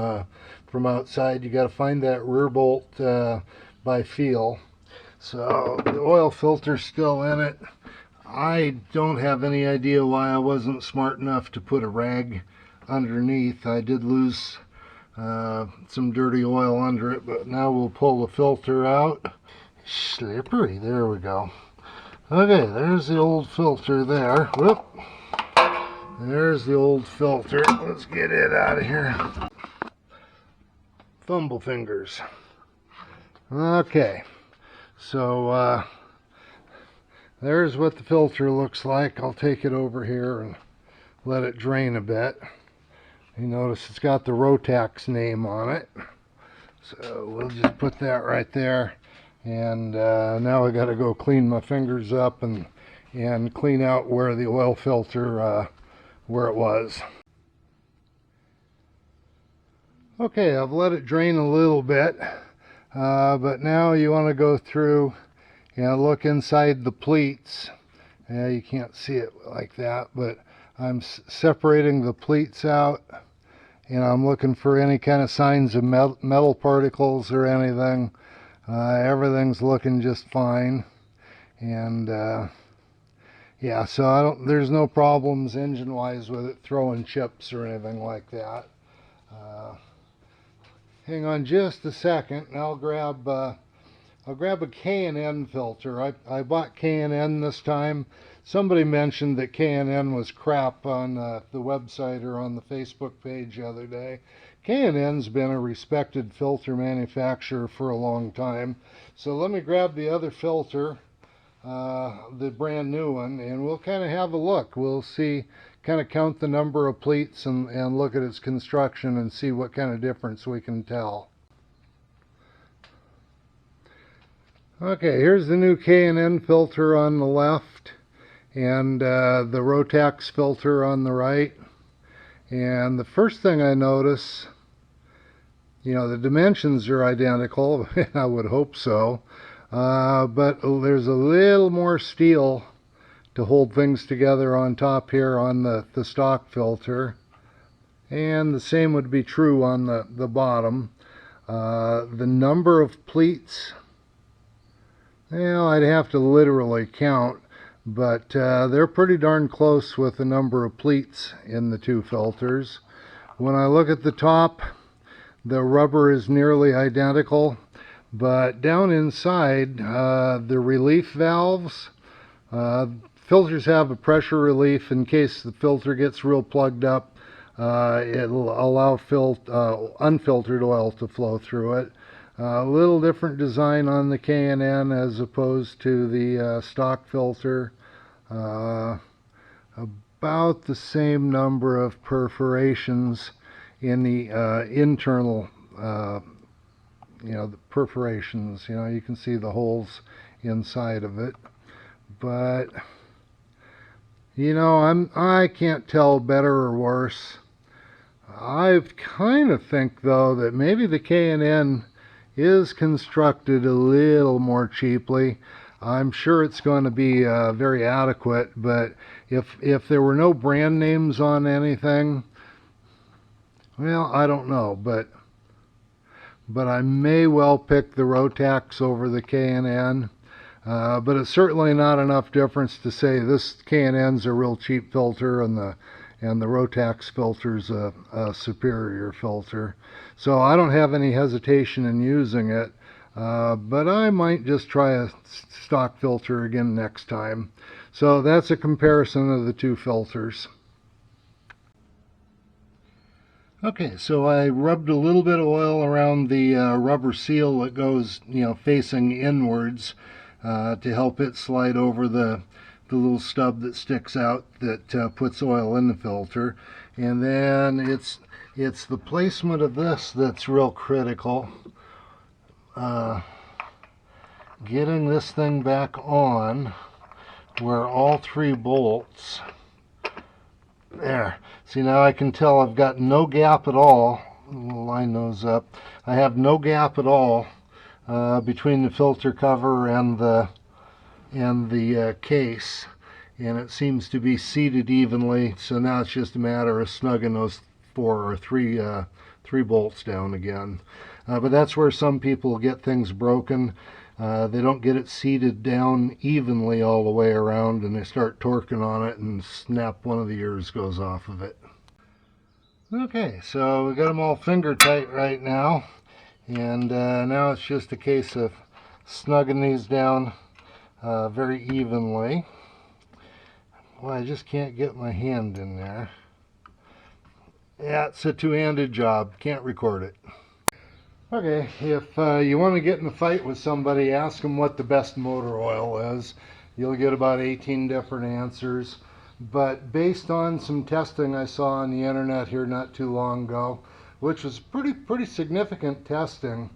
[SPEAKER 1] outside. You got to find that rear bolt by feel. So the oil filter's still in it. I don't have any idea why I wasn't smart enough to put a rag underneath. I did lose some dirty oil under it, but now we'll pull the filter out. Slippery, there we go. Okay, there's the old filter there. Whoop. There's the old filter. Let's get it out of here. Fumble fingers. Okay, so there's what the filter looks like. I'll take it over here and let it drain a bit. You notice it's got the Rotax name on it. So we'll just put that right there. And now I got to go clean my fingers up and clean out where the oil filter, where it was. Okay, I've let it drain a little bit, but now you want to go through and look inside the pleats. You can't see it like that, but I'm separating the pleats out, and I'm looking for any kind of signs of metal particles or anything. Everything's looking just fine, and yeah, so there's no problems engine-wise with it throwing chips or anything like that. Hang on just a second, and I'll grab a K&N filter. I bought K&N this time. Somebody mentioned that K&N was crap on the website or on the Facebook page the other day. K&N's been a respected filter manufacturer for a long time. So let me grab the other filter, the brand new one, and we'll kind of have a look. We'll see, kind of count the number of pleats and look at its construction and see what kind of difference we can tell. Okay, here's the new K&N filter on the left, and the Rotax filter on the right. And the first thing I notice, you know, the dimensions are identical. I would hope so, but there's a little more steel to hold things together on top here on the stock filter, and the same would be true on the bottom. The number of pleats, well, I'd have to literally count, but they're pretty darn close with the number of pleats in the two filters. When I look at the top, the rubber is nearly identical, but down inside, the relief valves, filters have a pressure relief in case the filter gets real plugged up. It'll allow unfiltered oil to flow through it. A little different design on the K&N as opposed to the stock filter. About the same number of perforations in the internal, the perforations. You can see the holes inside of it. But, I can't tell better or worse. I kind of think, though, that maybe the K&N is constructed a little more cheaply. I'm sure it's going to be very adequate, but if there were no brand names on anything, well, I don't know, but I may well pick the Rotax over the K&N. But it's certainly not enough difference to say this K&N's a real cheap filter and the Rotax filter's a superior filter. So I don't have any hesitation in using it, but I might just try a stock filter again next time. So that's a comparison of the two filters. Okay, so I rubbed a little bit of oil around the rubber seal that goes, facing inwards, to help it slide over the little stub that sticks out that puts oil in the filter. And then it's the placement of this that's real critical. Getting this thing back on where all three bolts, there. See, now I can tell I've got no gap at all. We'll line those up. I have no gap at all between the filter cover and the case, and it seems to be seated evenly. So now it's just a matter of snugging those three bolts down again. But that's where some people get things broken. They don't get it seated down evenly all the way around, and they start torquing on it and snap, one of the ears goes off of it. Okay, so we got them all finger tight right now, and now it's just a case of snugging these down very evenly. Well, I just can't get my hand in there. Yeah, it's a two-handed job. Can't record it. Okay, if you want to get in a fight with somebody, ask them what the best motor oil is. You'll get about 18 different answers. But based on some testing I saw on the internet here not too long ago, which was pretty significant testing,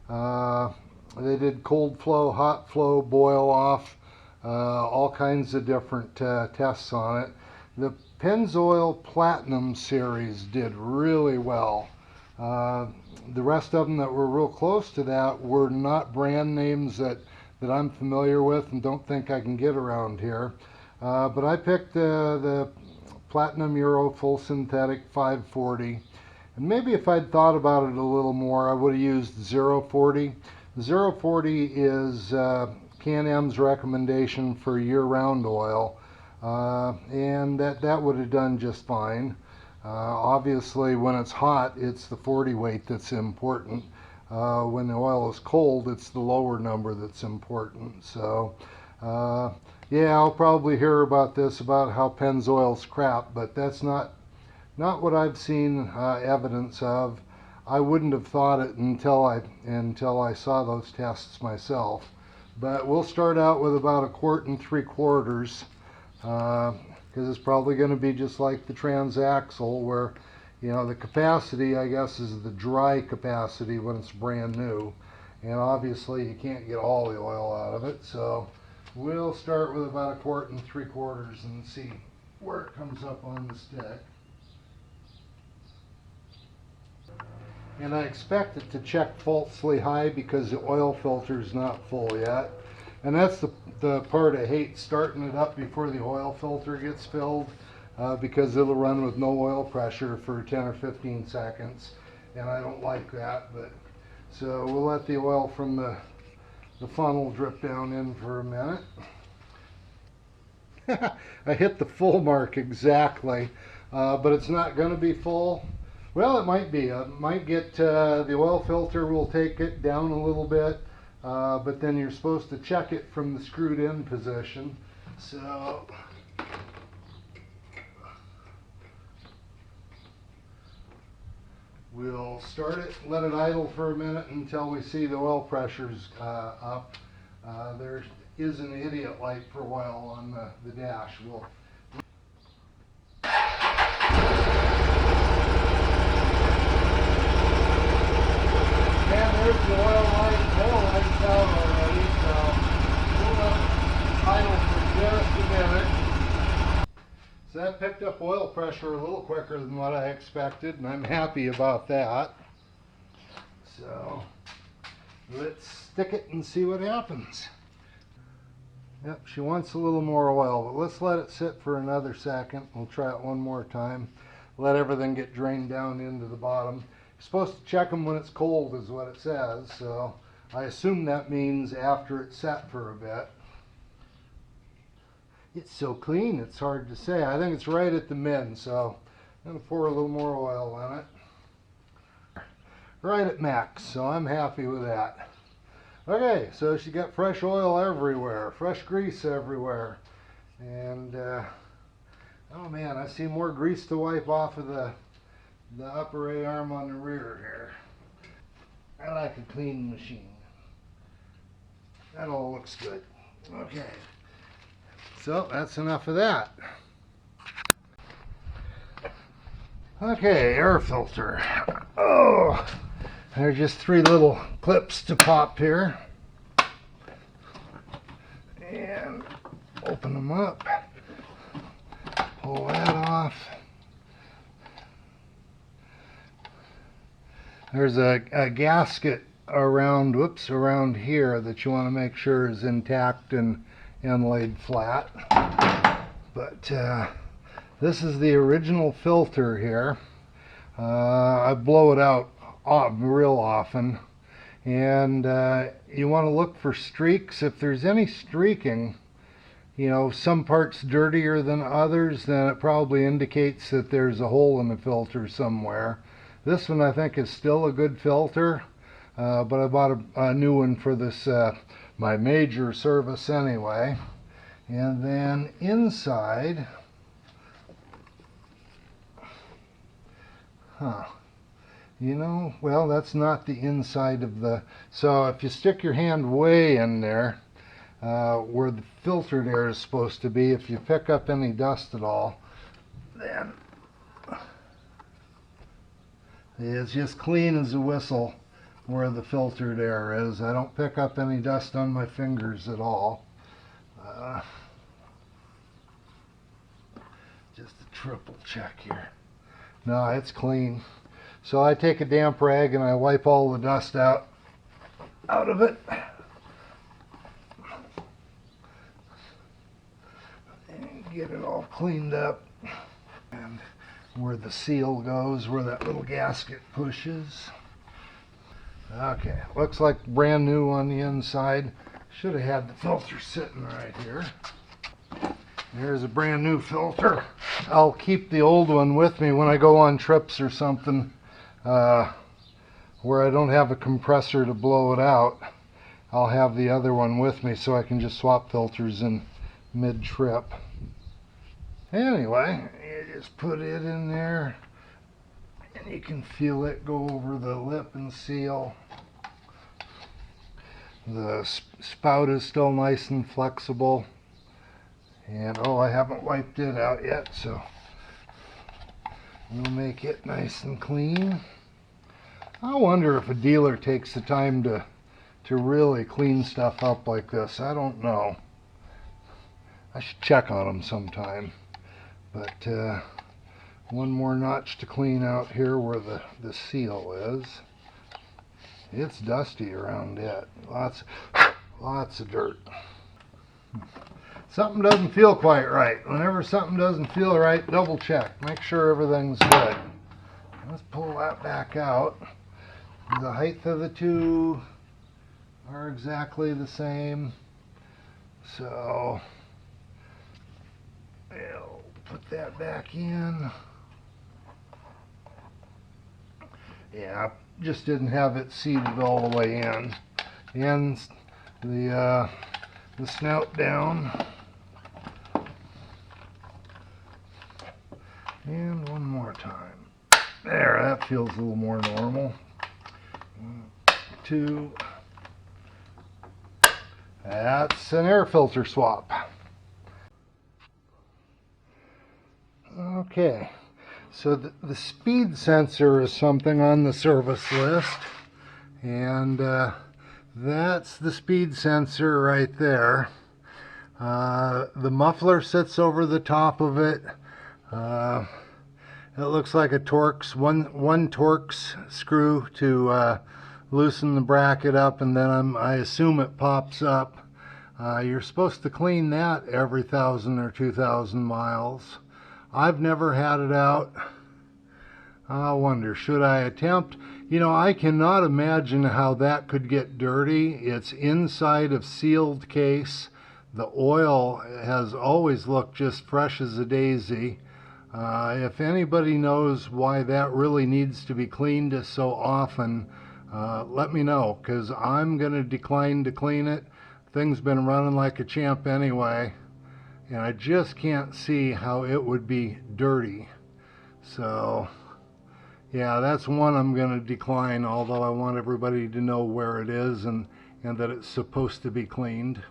[SPEAKER 1] they did cold flow, hot flow, boil off, all kinds of different tests on it. The Pennzoil Platinum series did really well. The rest of them that were real close to that were not brand names that I'm familiar with and don't think I can get around here. But I picked the Platinum Euro Full Synthetic 540. And maybe if I'd thought about it a little more, I would have used 040. 040 is Can-Am's recommendation for year-round oil. And that would have done just fine. Obviously, when it's hot, it's the 40 weight that's important. When the oil is cold, it's the lower number that's important. So, yeah, I'll probably hear about this, about how Pennzoil's crap, but that's not what I've seen evidence of. I wouldn't have thought it until I saw those tests myself. But we'll start out with about 1 3/4. Because it's probably going to be just like the transaxle, where, you know, the capacity, I guess, is the dry capacity when it's brand new, and obviously you can't get all the oil out of it. So we'll start with about 1 3/4 and see where it comes up on the stick. And I expect it to check falsely high because the oil filter is not full yet. And that's the part I hate, starting it up before the oil filter gets filled, because it'll run with no oil pressure for 10 or 15 seconds. And I don't like that, but so we'll let the oil from the funnel drip down in for a minute. I hit the full mark exactly, but it's not going to be full. Well, it might be. It might get, the oil filter will take it down a little bit. But then you're supposed to check it from the screwed in position. So we'll start it, let it idle for a minute until we see the oil pressure's up. There is an idiot light for oil on the dash. And there's the oil light. Oil light's out already, so we'll let it idle for just a minute. So that picked up oil pressure a little quicker than what I expected, and I'm happy about that. So let's stick it and see what happens. Yep, she wants a little more oil, but let's let it sit for another second. We'll try it one more time. Let everything get drained down into the bottom. You're supposed to check them when it's cold is what it says, so I assume that means after it's set for a bit. It's so clean, it's hard to say. I think it's right at the min, so I'm going to pour a little more oil in it. Right at max, so I'm happy with that. Okay, so she got fresh oil everywhere, fresh grease everywhere. And, oh man, I see more grease to wipe off of the upper A arm on the rear here. I like a clean machine. That all looks good. Okay, so that's enough of that. Okay, air filter. Oh, there's just 3 little clips to pop here. And open them up. Pull that off. There's a gasket around here that you want to make sure is intact and laid flat. But this is the original filter here. I blow it out real often, and you want to look for streaks. If there's any streaking, you know, some parts dirtier than others, then it probably indicates that there's a hole in the filter somewhere. This one I think is still a good filter, but I bought a new one for this my major service anyway. And then inside, you know, well, that's not the inside of the, so if you stick your hand way in there, where the filtered air is supposed to be, if you pick up any dust at all, then it's just clean as a whistle where the filtered air is. I don't pick up any dust on my fingers at all. Just a triple check here. No, it's clean. So I take a damp rag and I wipe all the dust out of it. And get it all cleaned up. And where the seal goes, where that little gasket pushes. Okay, looks like brand new on the inside. Should have had the filter sitting right here. There's a brand new filter. I'll keep the old one with me when I go on trips or something where I don't have a compressor to blow it out. I'll have the other one with me so I can just swap filters in mid-trip. Anyway, you just put it in there and you can feel it go over the lip and seal. The spout is still nice and flexible. And oh, I haven't wiped it out yet, so we'll make it nice and clean. I wonder if a dealer takes the time to really clean stuff up like this. I don't know. I should check on them sometime. But one more notch to clean out here where the seal is. It's dusty around it. Lots of dirt. Something doesn't feel quite right. Whenever something doesn't feel right, double check. Make sure everything's good. Let's pull that back out. The height of the two are exactly the same. So we'll put that back in. Yeah, I just didn't have it seated all the way in. And the snout down. And one more time. There, that feels a little more normal. 1, 2. That's an air filter swap. Okay, so the speed sensor is something on the service list. And that's the speed sensor right there. The muffler sits over the top of it. It looks like a Torx, one Torx screw to loosen the bracket up, and then I assume it pops up. You're supposed to clean that every 1,000 or 2,000 miles. I've never had it out. I wonder, should I attempt? You know, I cannot imagine how that could get dirty. It's inside of sealed case. The oil has always looked just fresh as a daisy. If anybody knows why that really needs to be cleaned so often, let me know, because I'm going to decline to clean it. Thing's been running like a champ anyway, and I just can't see how it would be dirty. So yeah, that's one I'm going to decline, although I want everybody to know where it is and that it's supposed to be cleaned.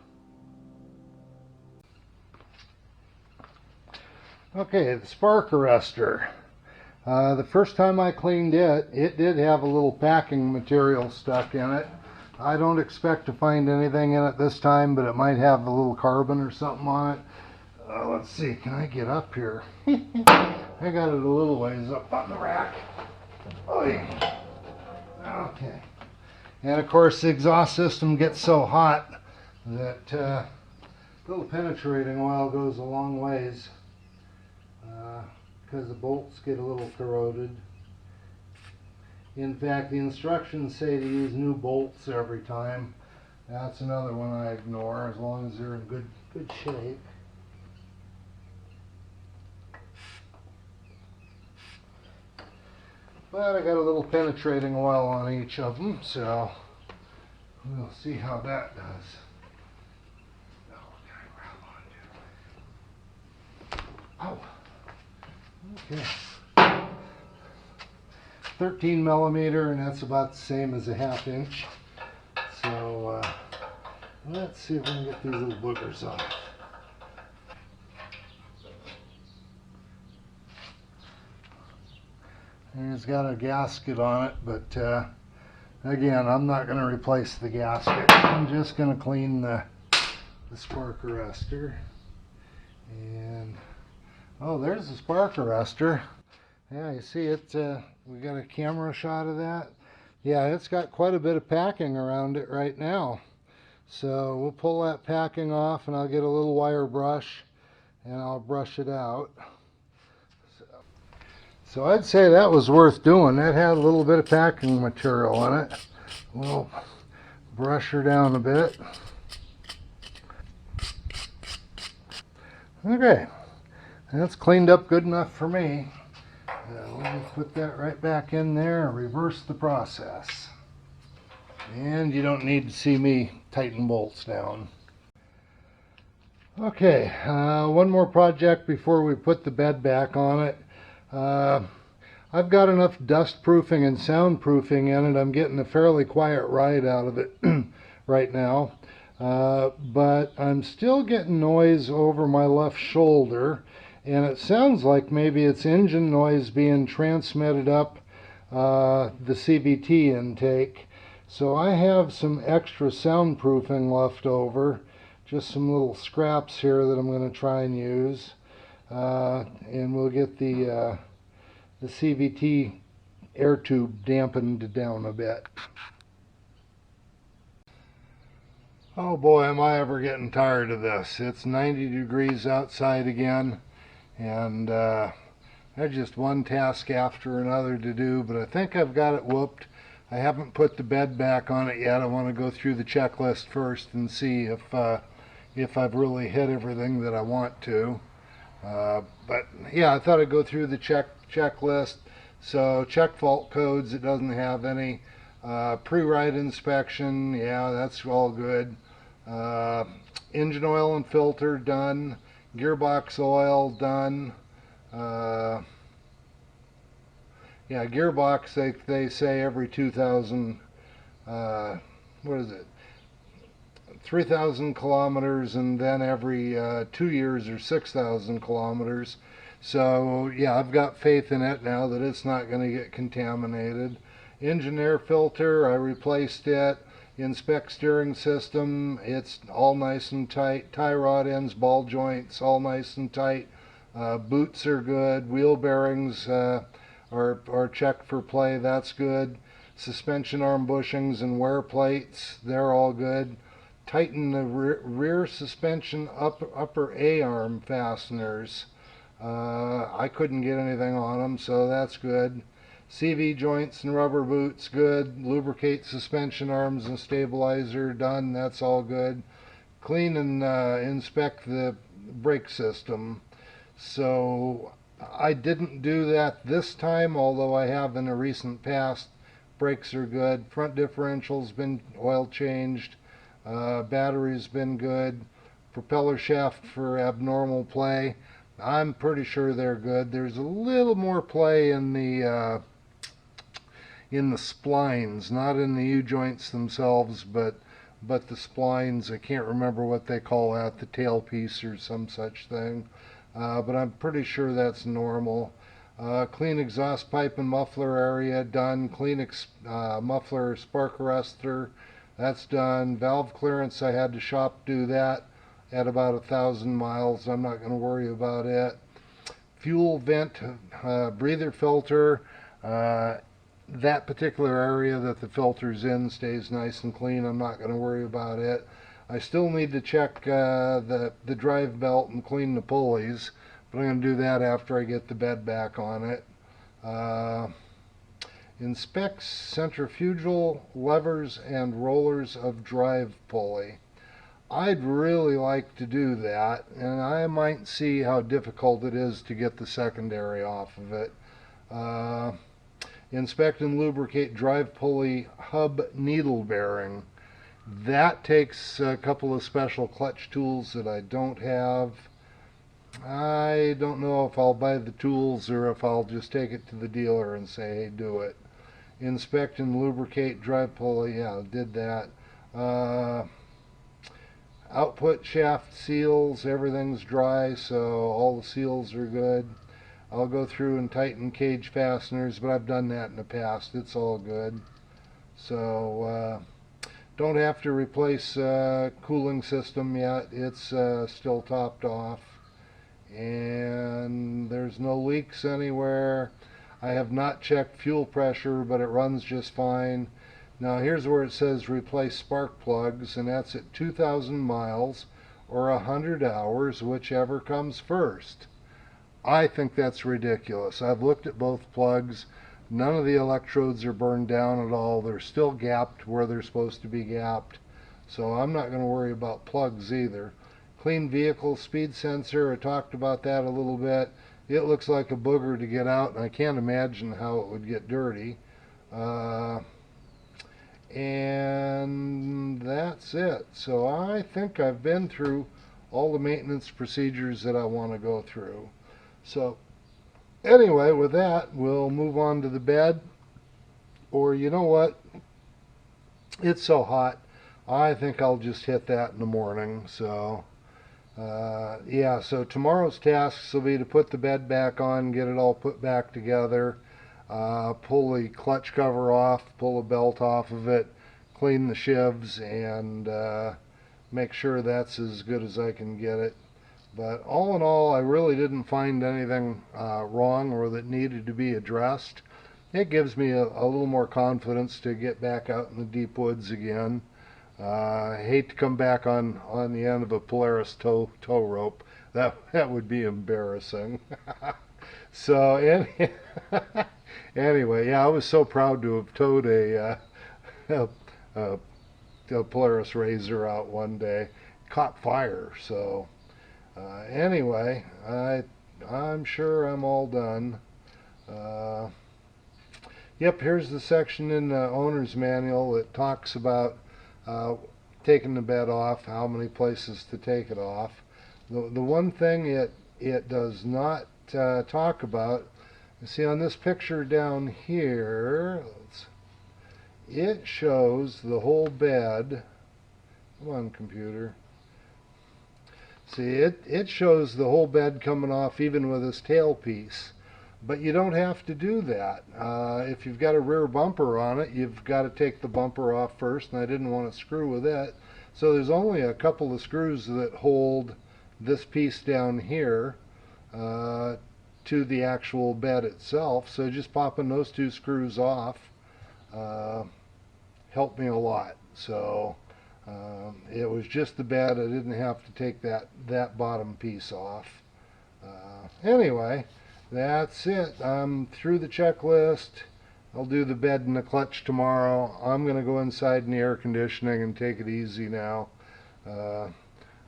[SPEAKER 1] Okay, the spark arrestor. The first time I cleaned it, it did have a little packing material stuck in it. I don't expect to find anything in it this time, but it might have a little carbon or something on it. Let's see, can I get up here? I got it a little ways up on the rack. Oy. Okay. And of course the exhaust system gets so hot that a little penetrating oil goes a long ways. Because the bolts get a little corroded. In fact, the instructions say to use new bolts every time. That's another one I ignore, as long as they're in good shape. But I got a little penetrating oil on each of them, so we'll see how that does. Okay. 13 millimeter, and that's about the same as a 1/2 inch. So let's see if we can get these little boogers off. And it's got a gasket on it, but again, I'm not going to replace the gasket. I'm just going to clean the spark arrestor. And oh, there's the spark arrestor. Yeah, you see it. We got a camera shot of that. Yeah, it's got quite a bit of packing around it right now. So we'll pull that packing off, and I'll get a little wire brush and I'll brush it out. So I'd say that was worth doing. That had a little bit of packing material in it. We'll brush her down a bit. Okay, that's cleaned up good enough for me. We'll just put that right back in there and reverse the process. And you don't need to see me tighten bolts down. Okay, one more project before we put the bed back on it. I've got enough dust proofing and soundproofing in it. I'm getting a fairly quiet ride out of it right now. But I'm still getting noise over my left shoulder, and it sounds like maybe it's engine noise being transmitted up the CVT intake. So I have some extra soundproofing left over, just some little scraps here that I'm going to try and use, and we'll get the CVT air tube dampened down a bit. Oh boy, am I ever getting tired of this. It's 90 degrees outside again, and there's just one task after another to do, but I think I've got it whooped. I haven't put the bed back on it yet. I want to go through the checklist first and see if I've really hit everything that I want to. But yeah, I thought I'd go through the checklist. So check fault codes. It doesn't have any. Pre-ride inspection, yeah, that's all good. Engine oil and filter, done. Gearbox oil, done. Yeah, gearbox, they say every 2,000, what is it? 3,000 kilometers, and then every 2 years or 6,000 kilometers. So yeah, I've got faith in it now that it's not going to get contaminated. Engine air filter, I replaced it. Inspect steering system, it's all nice and tight. Tie rod ends, ball joints, all nice and tight. Boots are good. Wheel bearings are checked for play, that's good. Suspension arm bushings and wear plates, they're all good. Tighten the rear suspension upper A-arm fasteners. I couldn't get anything on them, so that's good. CV joints and rubber boots, good. Lubricate suspension arms and stabilizer, done, that's all good. Clean and inspect the brake system. So I didn't do that this time, although I have in a recent past. Brakes are good. Front differential's been oil changed. Battery's been good. Propeller shaft for abnormal play, I'm pretty sure they're good. There's a little more play in the splines, not in the U-joints themselves, but the splines. I can't remember what they call that, the tailpiece or some such thing. But I'm pretty sure that's normal. Clean exhaust pipe and muffler area, done. Clean muffler spark arrestor, that's done. Valve clearance, I had to shop do that at about 1,000 miles. I'm not going to worry about it. Fuel vent, breather filter, that particular area that the filter's in stays nice and clean. I'm not going to worry about it. I still need to check the drive belt and clean the pulleys, but I'm going to do that after I get the bed back on it. Inspects centrifugal levers and rollers of drive pulley. I'd really like to do that, and I might see how difficult it is to get the secondary off of it. Inspect and lubricate drive pulley hub needle bearing. That takes a couple of special clutch tools that I don't have. I don't know if I'll buy the tools or if I'll just take it to the dealer and say, hey, do it. Inspect and lubricate drive pulley, yeah, did that. Uh, Output shaft seals, everything's dry, so all the seals are good. I'll go through and tighten cage fasteners, but I've done that in the past. It's all good. So don't have to replace cooling system yet. It's still topped off. And there's no leaks anywhere. I have not checked fuel pressure, but it runs just fine. Now here's where it says replace spark plugs, and that's at 2,000 miles or 100 hours, whichever comes first. I think that's ridiculous. I've looked at both plugs. None of the electrodes are burned down at all. They're still gapped where they're supposed to be gapped. So I'm not going to worry about plugs either. Clean vehicle speed sensor, I talked about that a little bit. It looks like a booger to get out, and I can't imagine how it would get dirty. And that's it. So I think I've been through all the maintenance procedures that I want to go through. So anyway, with that, we'll move on to the bed. Or you know what? It's so hot. I think I'll just hit that in the morning. So yeah, so tomorrow's tasks will be to put the bed back on, get it all put back together, pull the clutch cover off, pull the belt off of it, clean the shivs, and make sure that's as good as I can get it. But all in all, I really didn't find anything wrong or that needed to be addressed. It gives me a little more confidence to get back out in the deep woods again. I hate to come back on the end of a Polaris tow rope. That would be embarrassing. So anyway, yeah, I was so proud to have towed a Polaris Razor out one day. Caught fire. So anyway, I'm sure I'm all done. Yep, here's the section in the owner's manual that talks about taking the bed off, how many places to take it off. The one thing it does not talk about, you see on this picture down here, it shows the whole bed. Come on, computer. See, it shows the whole bed coming off even with this tailpiece. But you don't have to do that. If you've got a rear bumper on it, you've got to take the bumper off first, and I didn't want to screw with it. So there's only a couple of screws that hold this piece down here to the actual bed itself. So just popping those two screws off helped me a lot. So it was just the bed. I didn't have to take that bottom piece off. Anyway, that's it. I'm through the checklist. I'll do the bed and the clutch tomorrow. I'm going to go inside in the air conditioning and take it easy now.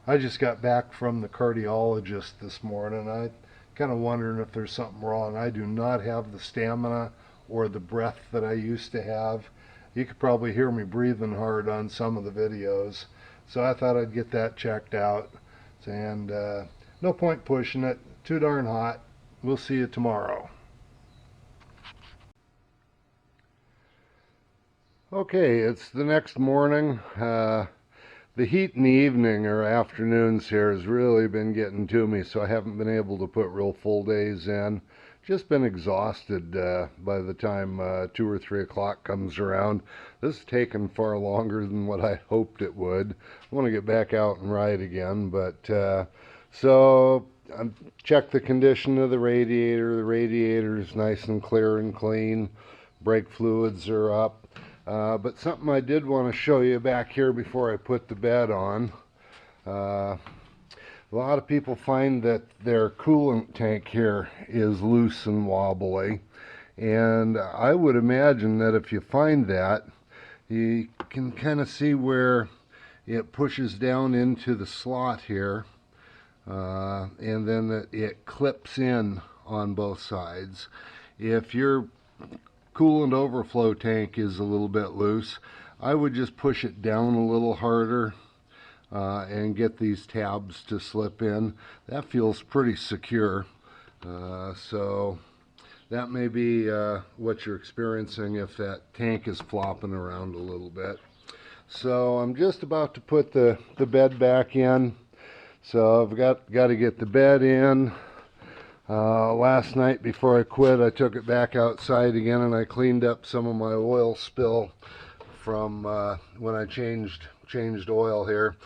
[SPEAKER 1] I just got back from the cardiologist this morning. I kind of wondering if there's something wrong. I do not have the stamina or the breath that I used to have. You could probably hear me breathing hard on some of the videos. So I thought I'd get that checked out. And no point pushing it. Too darn hot. We'll see you tomorrow. Okay, it's the next morning. The heat in the evening or afternoons here has really been getting to me, so I haven't been able to put real full days in. Just been exhausted by the time 2 or 3 o'clock comes around. This has taken far longer than what I hoped it would. I want to get back out and ride again, but so check the condition of the radiator. The radiator is nice and clear and clean. Brake fluids are up. But something I did want to show you back here before I put the bed on. A lot of people find that their coolant tank here is loose and wobbly. And I would imagine that if you find that, you can kind of see where it pushes down into the slot here. And then it clips in on both sides. If your coolant overflow tank is a little bit loose, I would just push it down a little harder. and get these tabs to slip in. That feels pretty secure. So that may be what you're experiencing if that tank is flopping around a little bit. So I'm just about to put the bed back in. So I've got to get the bed in. Last night before I quit, I took it back outside again and I cleaned up some of my oil spill from when I changed oil here.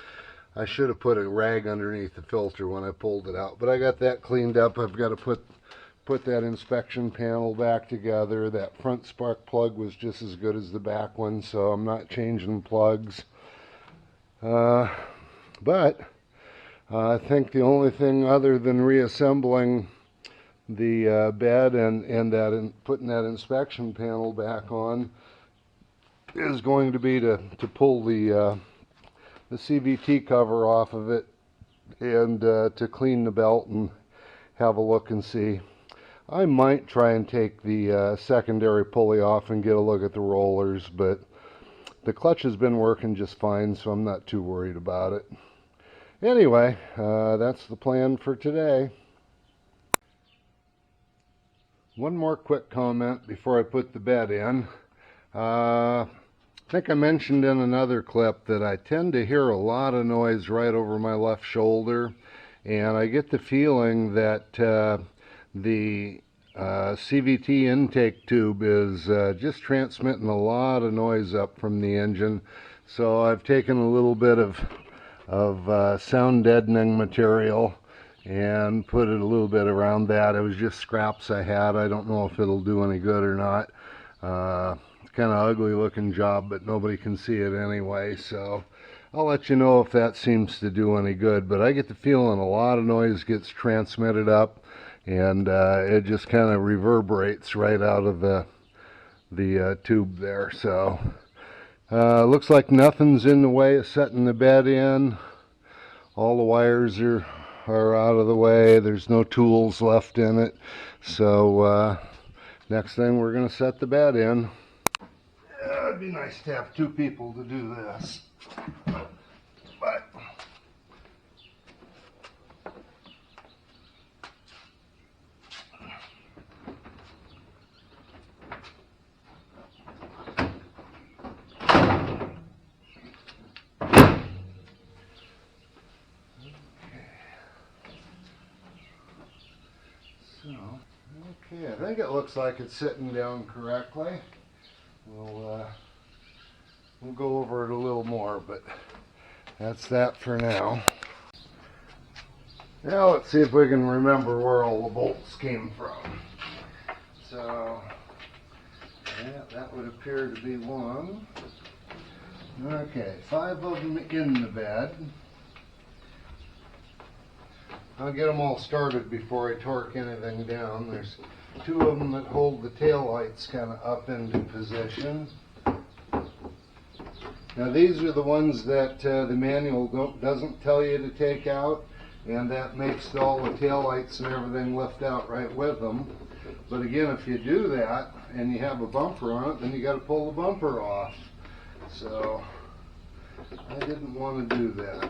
[SPEAKER 1] I should have put a rag underneath the filter when I pulled it out, but I got that cleaned up. I've got to put that inspection panel back together. That front spark plug was just as good as the back one, so I'm not changing plugs. But I think the only thing other than reassembling the bed and putting that inspection panel back on is going to be to pull the CVT cover off of it and to clean the belt and have a look and see. I might try and take the secondary pulley off and get a look at the rollers, but the clutch has been working just fine, so I'm not too worried about it. Anyway, that's the plan for today. One more quick comment before I put the bed in. I think I mentioned in another clip that I tend to hear a lot of noise right over my left shoulder, and I get the feeling that the CVT intake tube is just transmitting a lot of noise up from the engine. So I've taken a little bit of sound deadening material and put it a little bit around that. It was just scraps I had. I don't know if it'll do any good or not. It's kind of ugly looking job, but nobody can see it anyway, so I'll let you know if that seems to do any good. But I get the feeling a lot of noise gets transmitted up, and it just kind of reverberates right out of the tube there. So looks like nothing's in the way of setting the bed in. All the wires are out of the way. There's no tools left in it. So next thing, we're going to set the bed in. It'd be nice to have two people to do this, but okay, I think it looks like it's sitting down correctly. We'll go over it a little more, but that's that for now. Now let's see if we can remember where all the bolts came from. So, yeah, that would appear to be one. Okay, 5 of them in the bed. I'll get them all started before I torque anything down. There's 2 of them that hold the tail lights kind of up into position. Now these are the ones that the manual doesn't tell you to take out, and that makes all the tail lights and everything lift out right with them. But again, if you do that and you have a bumper on it, then you got to pull the bumper off. So I didn't want to do that.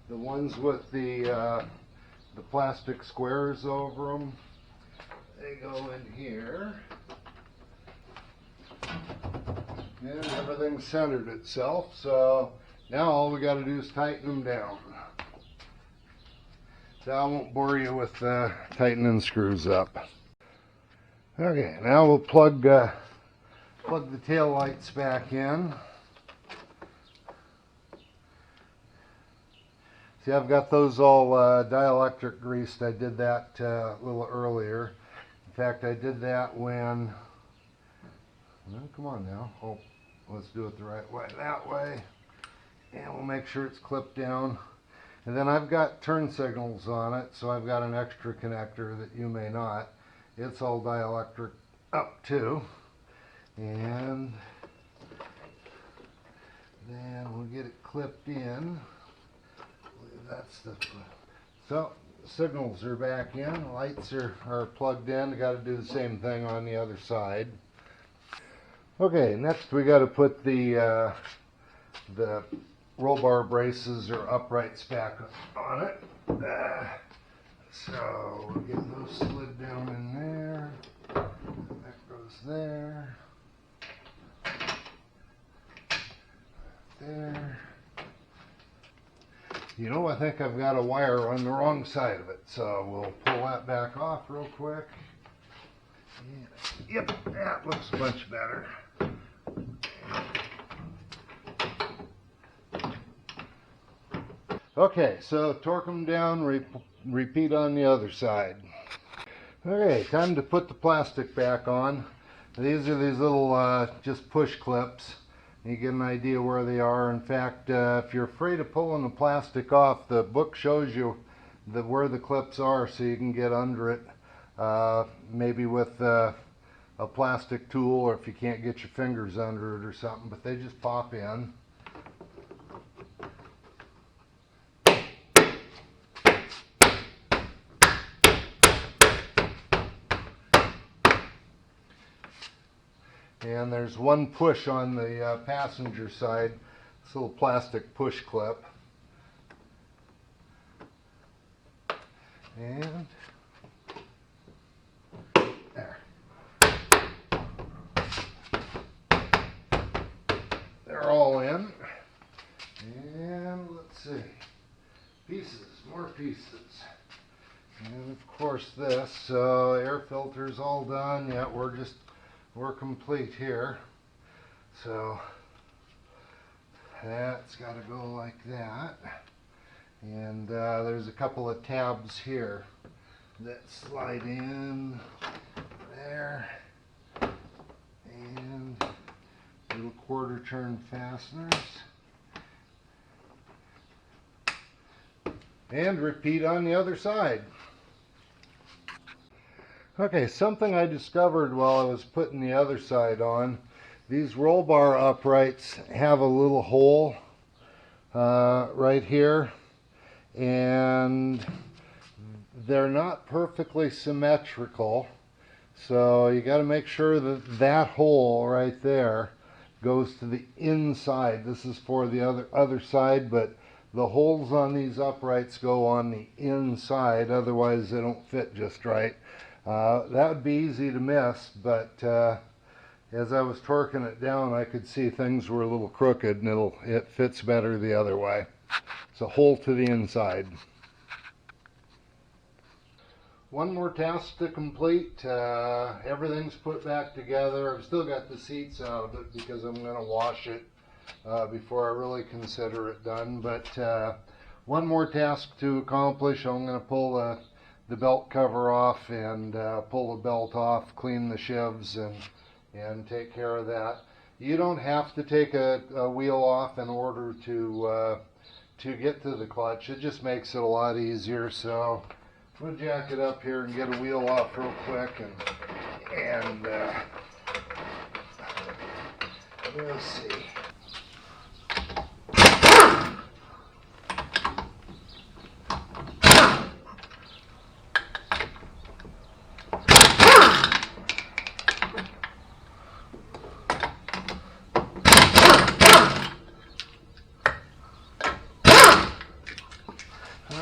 [SPEAKER 1] The ones with the plastic squares over them, they go in here. And everything centered itself, so now all we got to do is tighten them down. So I won't bore you with tightening screws up. Okay, now we'll plug the tail lights back in. See, I've got those all dielectric greased. I did that a little earlier. In fact, I did that when... Well, come on now. Oh, let's do it the right way. That way. And we'll make sure it's clipped down. And then I've got turn signals on it, so I've got an extra connector that you may not. It's all dielectric up too. And then we'll get it clipped in. That's the... So, signals are back in. Lights are plugged in. Got to do the same thing on the other side. Okay, next we got to put the roll bar braces or uprights back on it. So we'll get those slid down in there. That goes there. There. You know, I think I've got a wire on the wrong side of it, so we'll pull that back off real quick. Yep, that looks much better. Okay, so torque them down, repeat on the other side. Okay, time to put the plastic back on. These are these little just push clips. You get an idea where they are. In fact, if you're afraid of pulling the plastic off, the book shows you where the clips are so you can get under it, maybe with a plastic tool, or if you can't get your fingers under it or something, but they just pop in. And there's one push on the passenger side, this little plastic push clip. And there. They're all in. And let's see. Pieces, more pieces. And of course this, air filter's all done. Yeah, we're complete here. So that's got to go like that. And there's a couple of tabs here that slide in there. And little quarter turn fasteners. And repeat on the other side. Okay, something I discovered while I was putting the other side on, these roll bar uprights have a little hole right here, and they're not perfectly symmetrical, so you got to make sure that that hole right there goes to the inside. This is for the other side, but the holes on these uprights go on the inside, otherwise they don't fit just right. That would be easy to miss, but as I was torquing it down, I could see things were a little crooked, and it fits better the other way. It's a hole to the inside. One more task to complete. Everything's put back together. I've still got the seats out of it because I'm going to wash it before I really consider it done. But one more task to accomplish. I'm going to pull the belt cover off and pull the belt off, clean the shivs, and take care of that. You don't have to take a wheel off in order to get to the clutch. It just makes it a lot easier. So we'll jack it up here and get a wheel off real quick, and we'll see.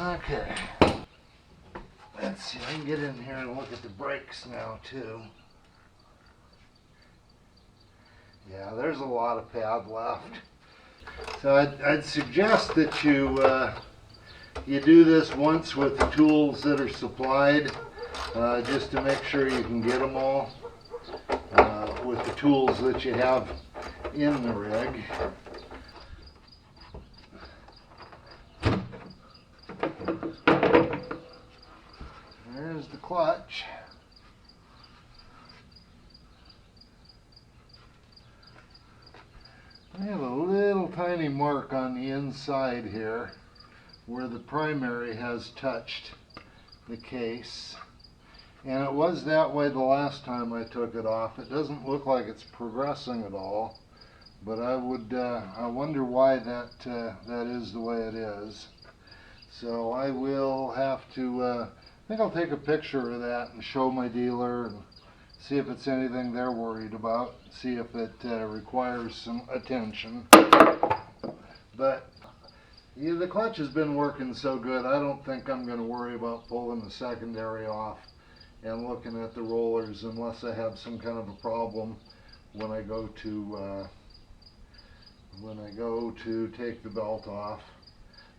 [SPEAKER 1] Okay, let's see, I can get in here and look at the brakes now too. Yeah, there's a lot of pad left. So I'd suggest that you do this once with the tools that are supplied, just to make sure you can get them all with the tools that you have in the rig. There's the clutch. I have a little tiny mark on the inside here where the primary has touched the case, and it was that way the last time I took it off. It doesn't look like it's progressing at all, but I wonder why that is the way it is. So I will have to I think I'll take a picture of that and show my dealer and see if it's anything they're worried about, see if it requires some attention. But Yeah, the clutch has been working so good, I don't think I'm going to worry about pulling the secondary off and looking at the rollers unless I have some kind of a problem when I go to take the belt off.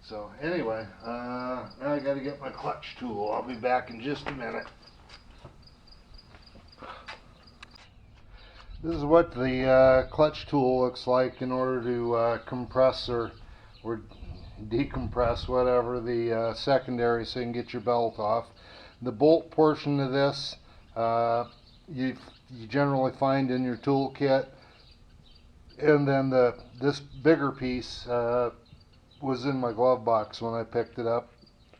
[SPEAKER 1] So anyway, now I got to get my clutch tool. I'll be back in just a minute. This is what the clutch tool looks like in order to compress or decompress, whatever, the secondary so you can get your belt off. The bolt portion of this you generally find in your tool kit, and then this bigger piece was in my glove box when I picked it up.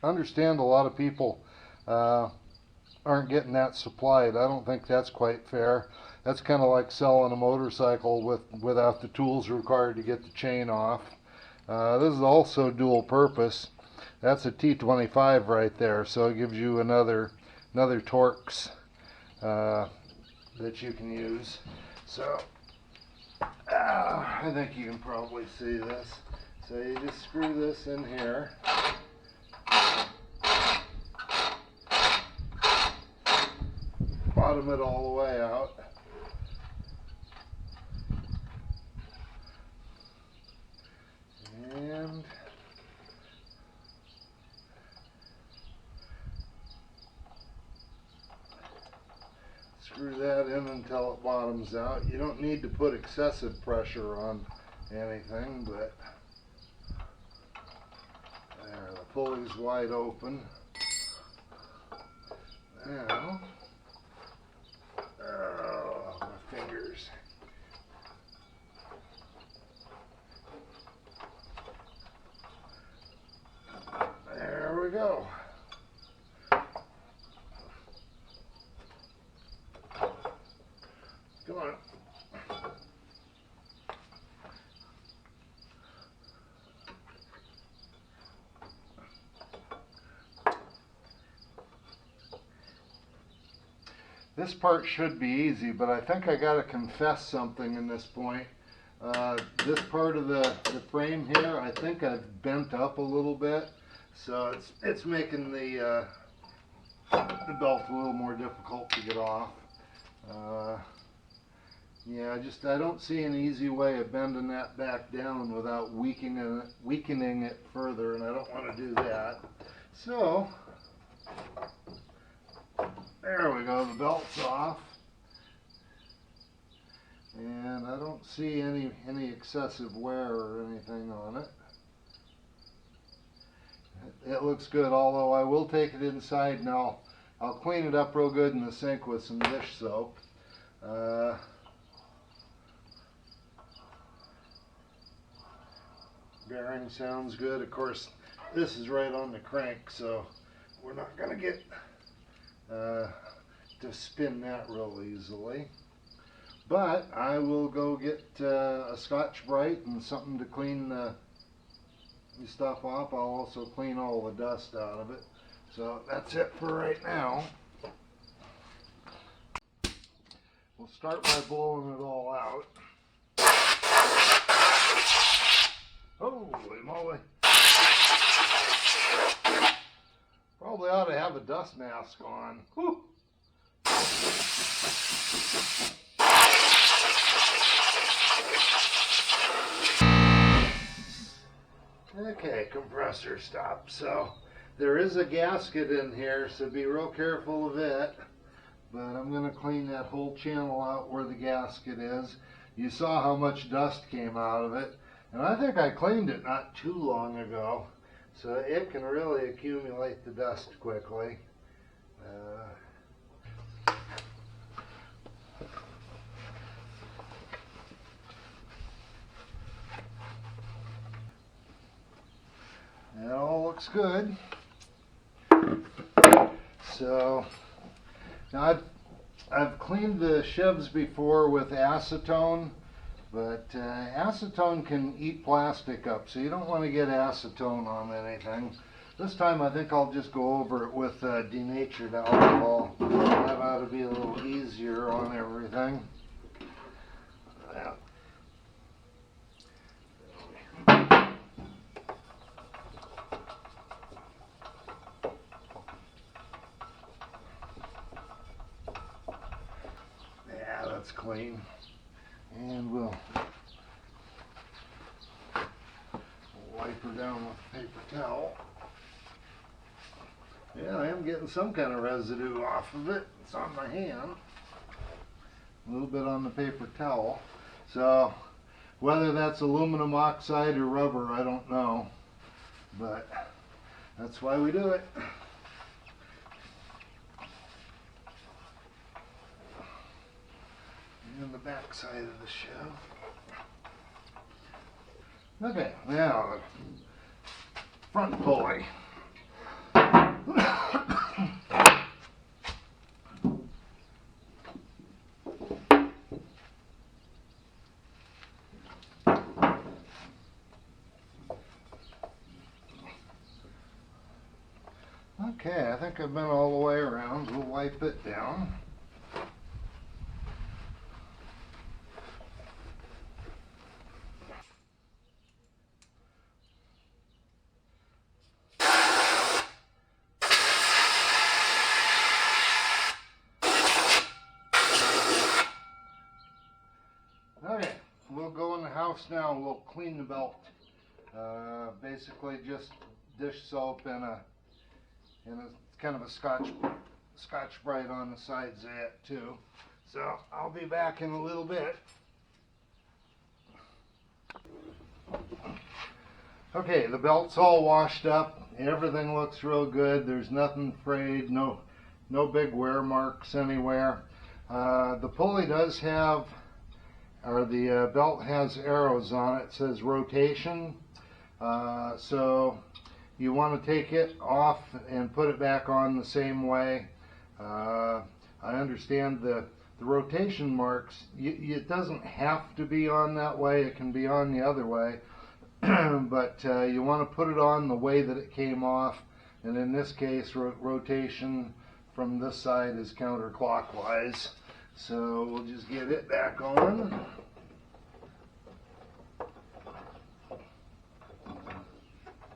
[SPEAKER 1] I understand a lot of people aren't getting that supplied. I don't think that's quite fair. That's kind of like selling a motorcycle without the tools required to get the chain off. This is also dual purpose. That's a T25 right there, so it gives you another Torx that you can use. So I think you can probably see this. So you just screw this in here. Bottom it all the way out. And screw that in until it bottoms out. You don't need to put excessive pressure on anything, but there, the pulley's wide open. Now, oh, my fingers. There we go. Come on. This part should be easy, but I think I got to confess something in this point. This part of the frame here, I think I've bent up a little bit, so it's making the belt a little more difficult to get off. Yeah, I don't see an easy way of bending that back down without weakening it further, and I don't want to do that. So there we go, the belt's off. And I don't see any excessive wear or anything on it. It looks good, although I will take it inside and I'll clean it up real good in the sink with some dish soap. Bearing sounds good. Of course, this is right on the crank, so we're not going to get to spin that real easily. But I will go get a Scotch-Brite and something to clean the stuff off. I'll also clean all the dust out of it. So that's it for right now. We'll start by blowing it all out. Holy moly. Probably ought to have a dust mask on. Whew. Okay, compressor stop. So there is a gasket in here, so be real careful of it. But I'm going to clean that whole channel out where the gasket is. You saw how much dust came out of it. And I think I cleaned it not too long ago. So it can really accumulate the dust quickly. It all looks good. So now I've cleaned the shivs before with acetone, but acetone can eat plastic up, so you don't want to get acetone on anything. This time I think I'll just go over it with denatured alcohol. That ought to be a little easier on everything. clean. And we'll wipe her down with a paper towel. Yeah, I am getting some kind of residue off of it. It's on my hand. A little bit on the paper towel. So whether that's aluminum oxide or rubber, I don't know. But that's why we do it. And the back side of the shell. Okay, now the front pulley. Okay, I think I've been all the way around. We'll wipe it down. Okay, we'll go in the house now and we'll clean the belt. Basically just dish soap and kind of a Scotch Brite on the sides of it too. So I'll be back in a little bit. Okay, the belt's all washed up. Everything looks real good. There's nothing frayed, no big wear marks anywhere. The pulley does have, or the belt has arrows on it. It says rotation. So you want to take it off and put it back on the same way. I understand the rotation marks, it doesn't have to be on that way. It can be on the other way. But you want to put it on the way that it came off. And in this case, rotation from this side is counterclockwise. So we'll just get it back on.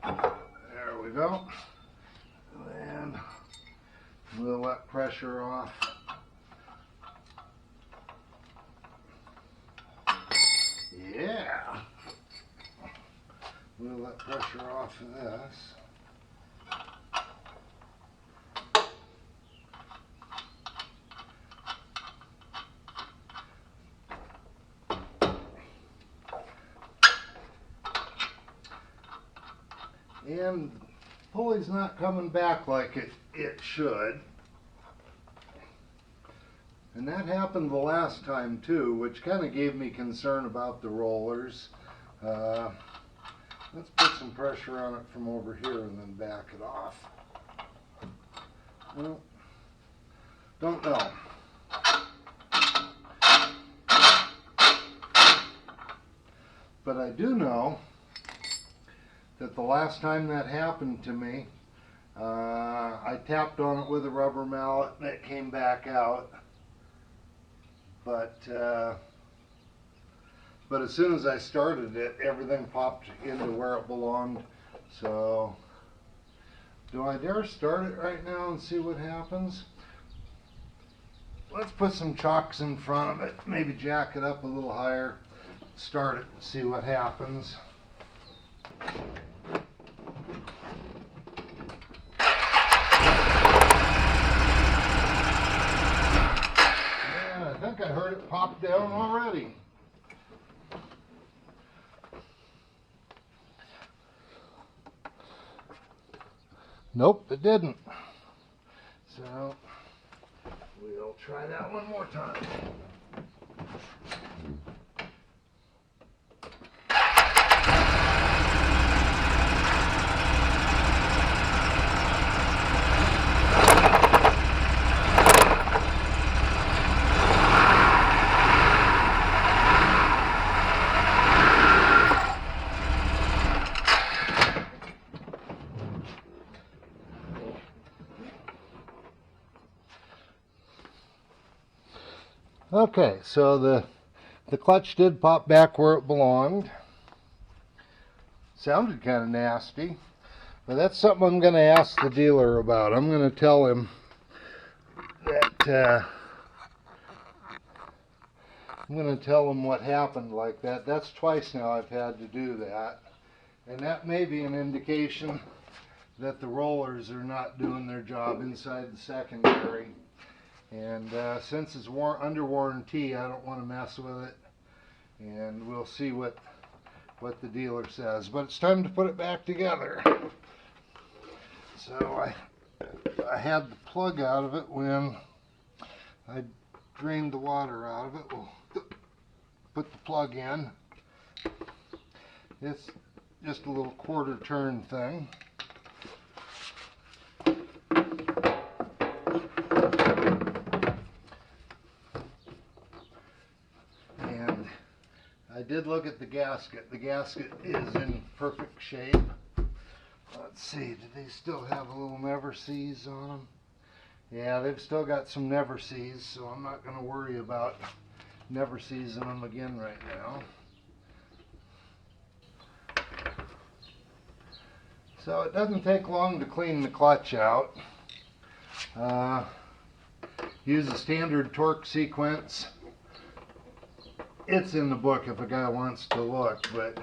[SPEAKER 1] There we go. And we'll let pressure off. Yeah. We'll let pressure off of this. And the pulley's not coming back like it should. And that happened the last time too, which kind of gave me concern about the rollers. Let's put some pressure on it from over here and then back it off. Well, don't know. But I do know that the last time that happened to me, I tapped on it with a rubber mallet and it came back out. But as soon as I started it, everything popped into where it belonged. So, do I dare start it right now and see what happens? Let's put some chocks in front of it, maybe jack it up a little higher, start it and see what happens. Yeah, I think I heard it pop down already. Nope, it didn't. So we'll try that one more time. Okay, so the clutch did pop back where it belonged. Sounded kind of nasty, but that's something I'm going to ask the dealer about. I'm going to tell him that I'm going to tell them what happened like that. That's twice now I've had to do that. And that may be an indication that the rollers are not doing their job inside the secondary. And since it's under warranty, I don't want to mess with it. And we'll see what the dealer says. But it's time to put it back together. So I had the plug out of it when I drained the water out of it. We'll put the plug in. It's just a little quarter turn thing. And I did look at the gasket. The gasket is in perfect shape. Let's see, do they still have a little never sees on them? Yeah, they've still got some never sees, so I'm not going to worry about never sees in them again right now. So it doesn't take long to clean the clutch out. Use a standard torque sequence. It's in the book if a guy wants to look, but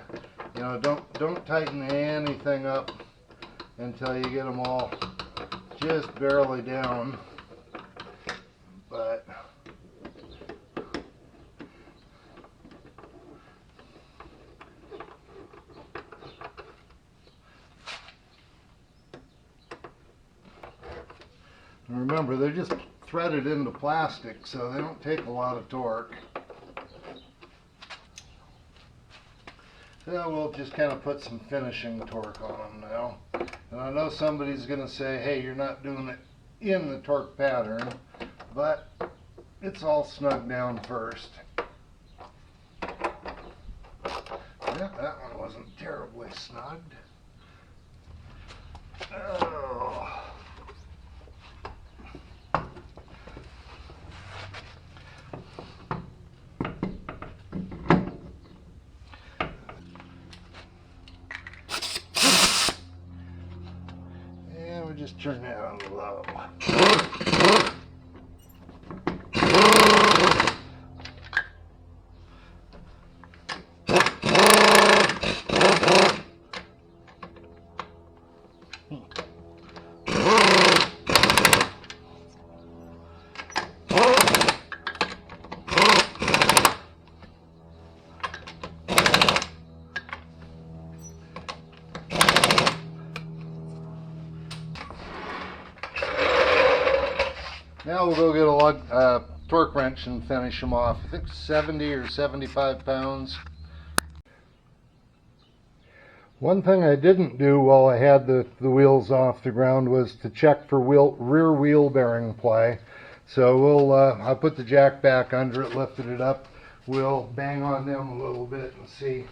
[SPEAKER 1] you know, don't tighten anything up until you get them all just barely down. But remember, they're just threaded into plastic, so they don't take a lot of torque. So we'll just kind of put some finishing torque on them now. And I know somebody's going to say, hey, you're not doing it in the torque pattern, but it's all snugged down first. Yeah, that one wasn't terribly snugged. Oh. Just turn that on low. Now we'll go get a torque wrench and finish them off. I think 70 or 75 pounds. One thing I didn't do while I had the wheels off the ground was to check for rear wheel bearing play. So I'll put the jack back under it, lifted it up. We'll bang on them a little bit and see.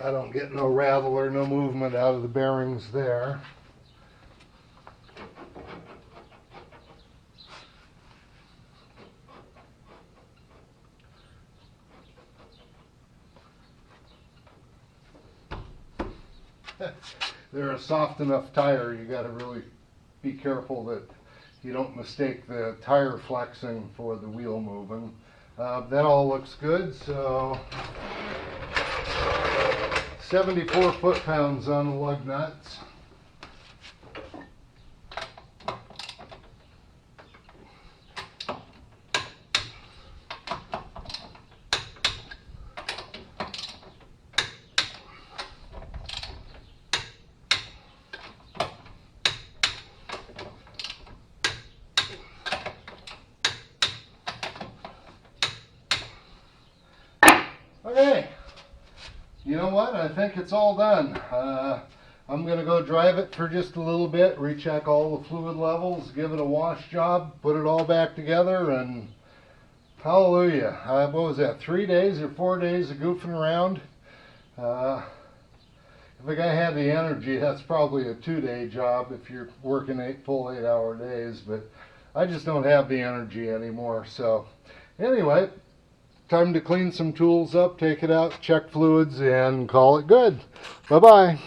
[SPEAKER 1] I don't get no rattle or no movement out of the bearings there. They're a soft enough tire, you got to really be careful that you don't mistake the tire flexing for the wheel moving. That all looks good, so 74 foot-pounds on the lug nuts. Okay. You know what? I think it's all done. I'm going to go drive it for just a little bit, recheck all the fluid levels, give it a wash job, put it all back together, and hallelujah. What was that, 3 days or 4 days of goofing around? If a guy had the energy, that's probably a 2-day job if you're working full 8-hour days, but I just don't have the energy anymore. So anyway, time to clean some tools up, take it out, check fluids, and call it good. Bye-bye.